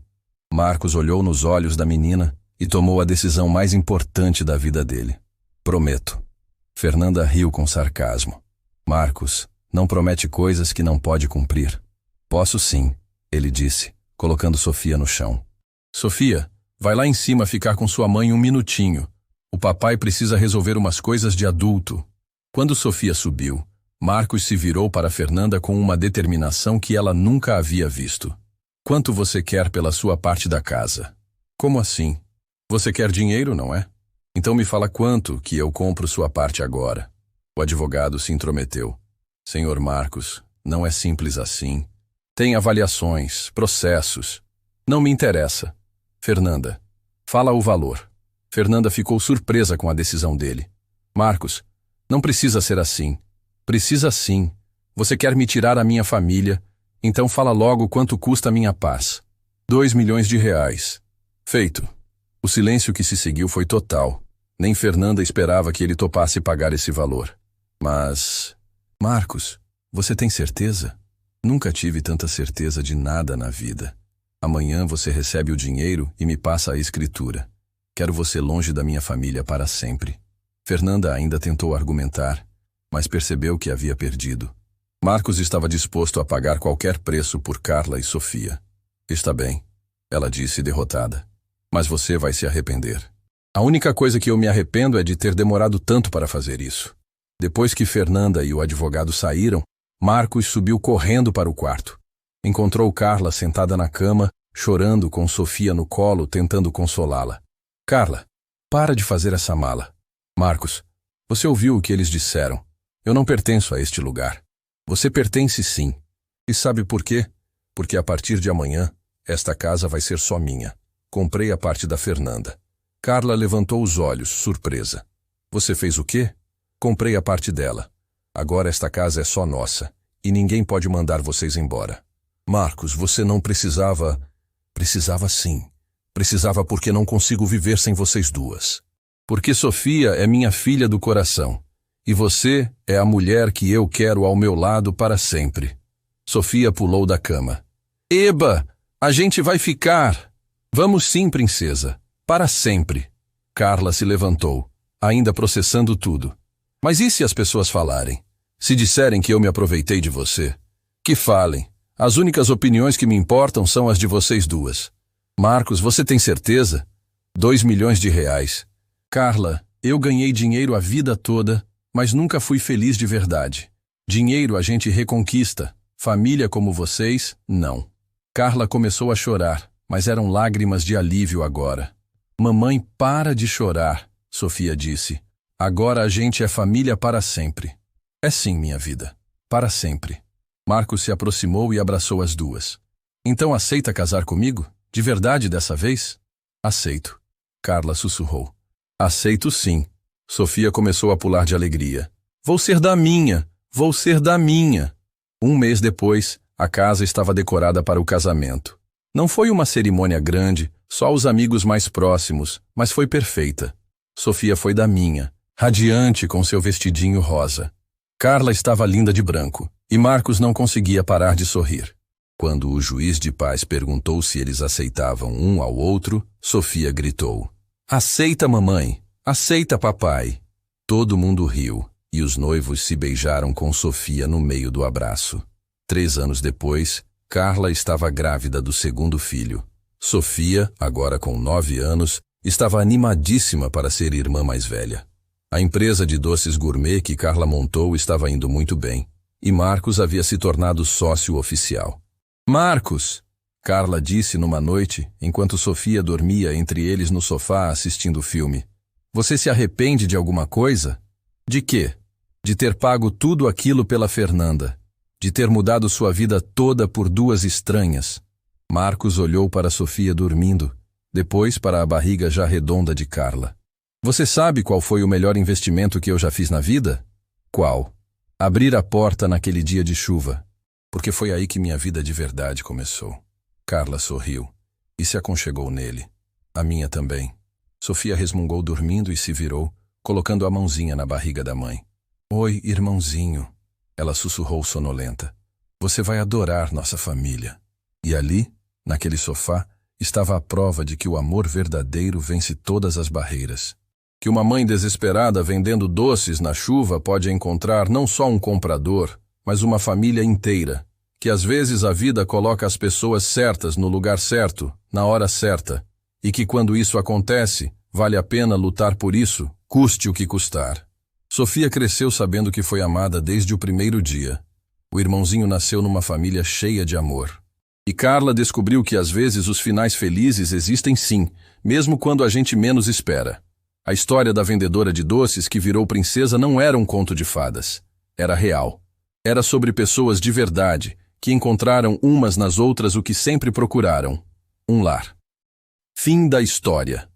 Marcos olhou nos olhos da menina e tomou a decisão mais importante da vida dele. Prometo. Fernanda riu com sarcasmo. Marcos, não promete coisas que não pode cumprir. Posso sim, ele disse, colocando Sofia no chão. Sofia, vai lá em cima ficar com sua mãe um minutinho. O papai precisa resolver umas coisas de adulto. Quando Sofia subiu, Marcos se virou para Fernanda com uma determinação que ela nunca havia visto. Quanto você quer pela sua parte da casa? Como assim? Você quer dinheiro, não é? Então me fala quanto que eu compro sua parte agora. O advogado se intrometeu. Senhor Marcos, não é simples assim. Tem avaliações, processos. Não me interessa. Fernanda, fala o valor. Fernanda ficou surpresa com a decisão dele. Marcos, não precisa ser assim. Precisa sim. Você quer me tirar a minha família, então fala logo quanto custa a minha paz. 2 milhões de reais. Feito. O silêncio que se seguiu foi total. Nem Fernanda esperava que ele topasse pagar esse valor. Mas... Marcos, você tem certeza? Nunca tive tanta certeza de nada na vida. Amanhã você recebe o dinheiro e me passa a escritura. Quero você longe da minha família para sempre. Fernanda ainda tentou argumentar, mas percebeu que havia perdido. Marcos estava disposto a pagar qualquer preço por Carla e Sofia. Está bem, ela disse derrotada. Mas você vai se arrepender. A única coisa que eu me arrependo é de ter demorado tanto para fazer isso. Depois que Fernanda e o advogado saíram, Marcos subiu correndo para o quarto. Encontrou Carla sentada na cama, chorando com Sofia no colo, tentando consolá-la. Carla, para de fazer essa mala. Marcos, você ouviu o que eles disseram. Eu não pertenço a este lugar. Você pertence sim. E sabe por quê? Porque a partir de amanhã, esta casa vai ser só minha. Comprei a parte da Fernanda. Carla levantou os olhos, surpresa. Você fez o quê? Comprei a parte dela. Agora esta casa é só nossa, e ninguém pode mandar vocês embora. Marcos, você não precisava... Precisava sim. Precisava porque não consigo viver sem vocês duas. Porque Sofia é minha filha do coração. E você é a mulher que eu quero ao meu lado para sempre. Sofia pulou da cama. Eba! A gente vai ficar! Vamos sim, princesa. Para sempre. Carla se levantou, ainda processando tudo. Mas e se as pessoas falarem? Se disserem que eu me aproveitei de você? Que falem. As únicas opiniões que me importam são as de vocês duas. Marcos, você tem certeza? 2 milhões de reais. Carla, eu ganhei dinheiro a vida toda, mas nunca fui feliz de verdade. Dinheiro a gente reconquista. Família como vocês, não. Carla começou a chorar, mas eram lágrimas de alívio agora. Mamãe, para de chorar, Sofia disse. Agora a gente é família para sempre. É sim, minha vida. Para sempre. Marcos se aproximou e abraçou as duas. Então aceita casar comigo? De verdade dessa vez? Aceito. Carla sussurrou. Aceito sim. Sofia começou a pular de alegria. Vou ser da minha! Vou ser da minha! 1 mês depois, a casa estava decorada para o casamento. Não foi uma cerimônia grande, só os amigos mais próximos, mas foi perfeita. Sofia foi da minha, radiante com seu vestidinho rosa. Carla estava linda de branco, e Marcos não conseguia parar de sorrir. Quando o juiz de paz perguntou se eles aceitavam um ao outro, Sofia gritou. Aceita, mamãe! Aceita, papai! Todo mundo riu, e os noivos se beijaram com Sofia no meio do abraço. 3 anos depois, Carla estava grávida do 2º filho. Sofia, agora com 9 anos, estava animadíssima para ser irmã mais velha. A empresa de doces gourmet que Carla montou estava indo muito bem, e Marcos havia se tornado sócio oficial. Marcos! Carla disse numa noite, enquanto Sofia dormia entre eles no sofá assistindo o filme. Você se arrepende de alguma coisa? De quê? De ter pago tudo aquilo pela Fernanda. De ter mudado sua vida toda por 2 estranhas. Marcos olhou para Sofia dormindo, depois para a barriga já redonda de Carla. Você sabe qual foi o melhor investimento que eu já fiz na vida? Qual? Abrir a porta naquele dia de chuva, porque foi aí que minha vida de verdade começou. Carla sorriu e se aconchegou nele. A minha também. Sofia resmungou dormindo e se virou, colocando a mãozinha na barriga da mãe. Oi, irmãozinho. Ela sussurrou sonolenta. Você vai adorar nossa família. E ali, naquele sofá, estava a prova de que o amor verdadeiro vence todas as barreiras. Que uma mãe desesperada vendendo doces na chuva pode encontrar não só um comprador, mas uma família inteira. Que às vezes a vida coloca as pessoas certas no lugar certo, na hora certa. E que quando isso acontece, vale a pena lutar por isso, custe o que custar. Sofia cresceu sabendo que foi amada desde o primeiro dia. O irmãozinho nasceu numa família cheia de amor. E Carla descobriu que às vezes os finais felizes existem sim, mesmo quando a gente menos espera. A história da vendedora de doces que virou princesa não era um conto de fadas. Era real. Era sobre pessoas de verdade, que encontraram umas nas outras o que sempre procuraram. Um lar. Fim da história.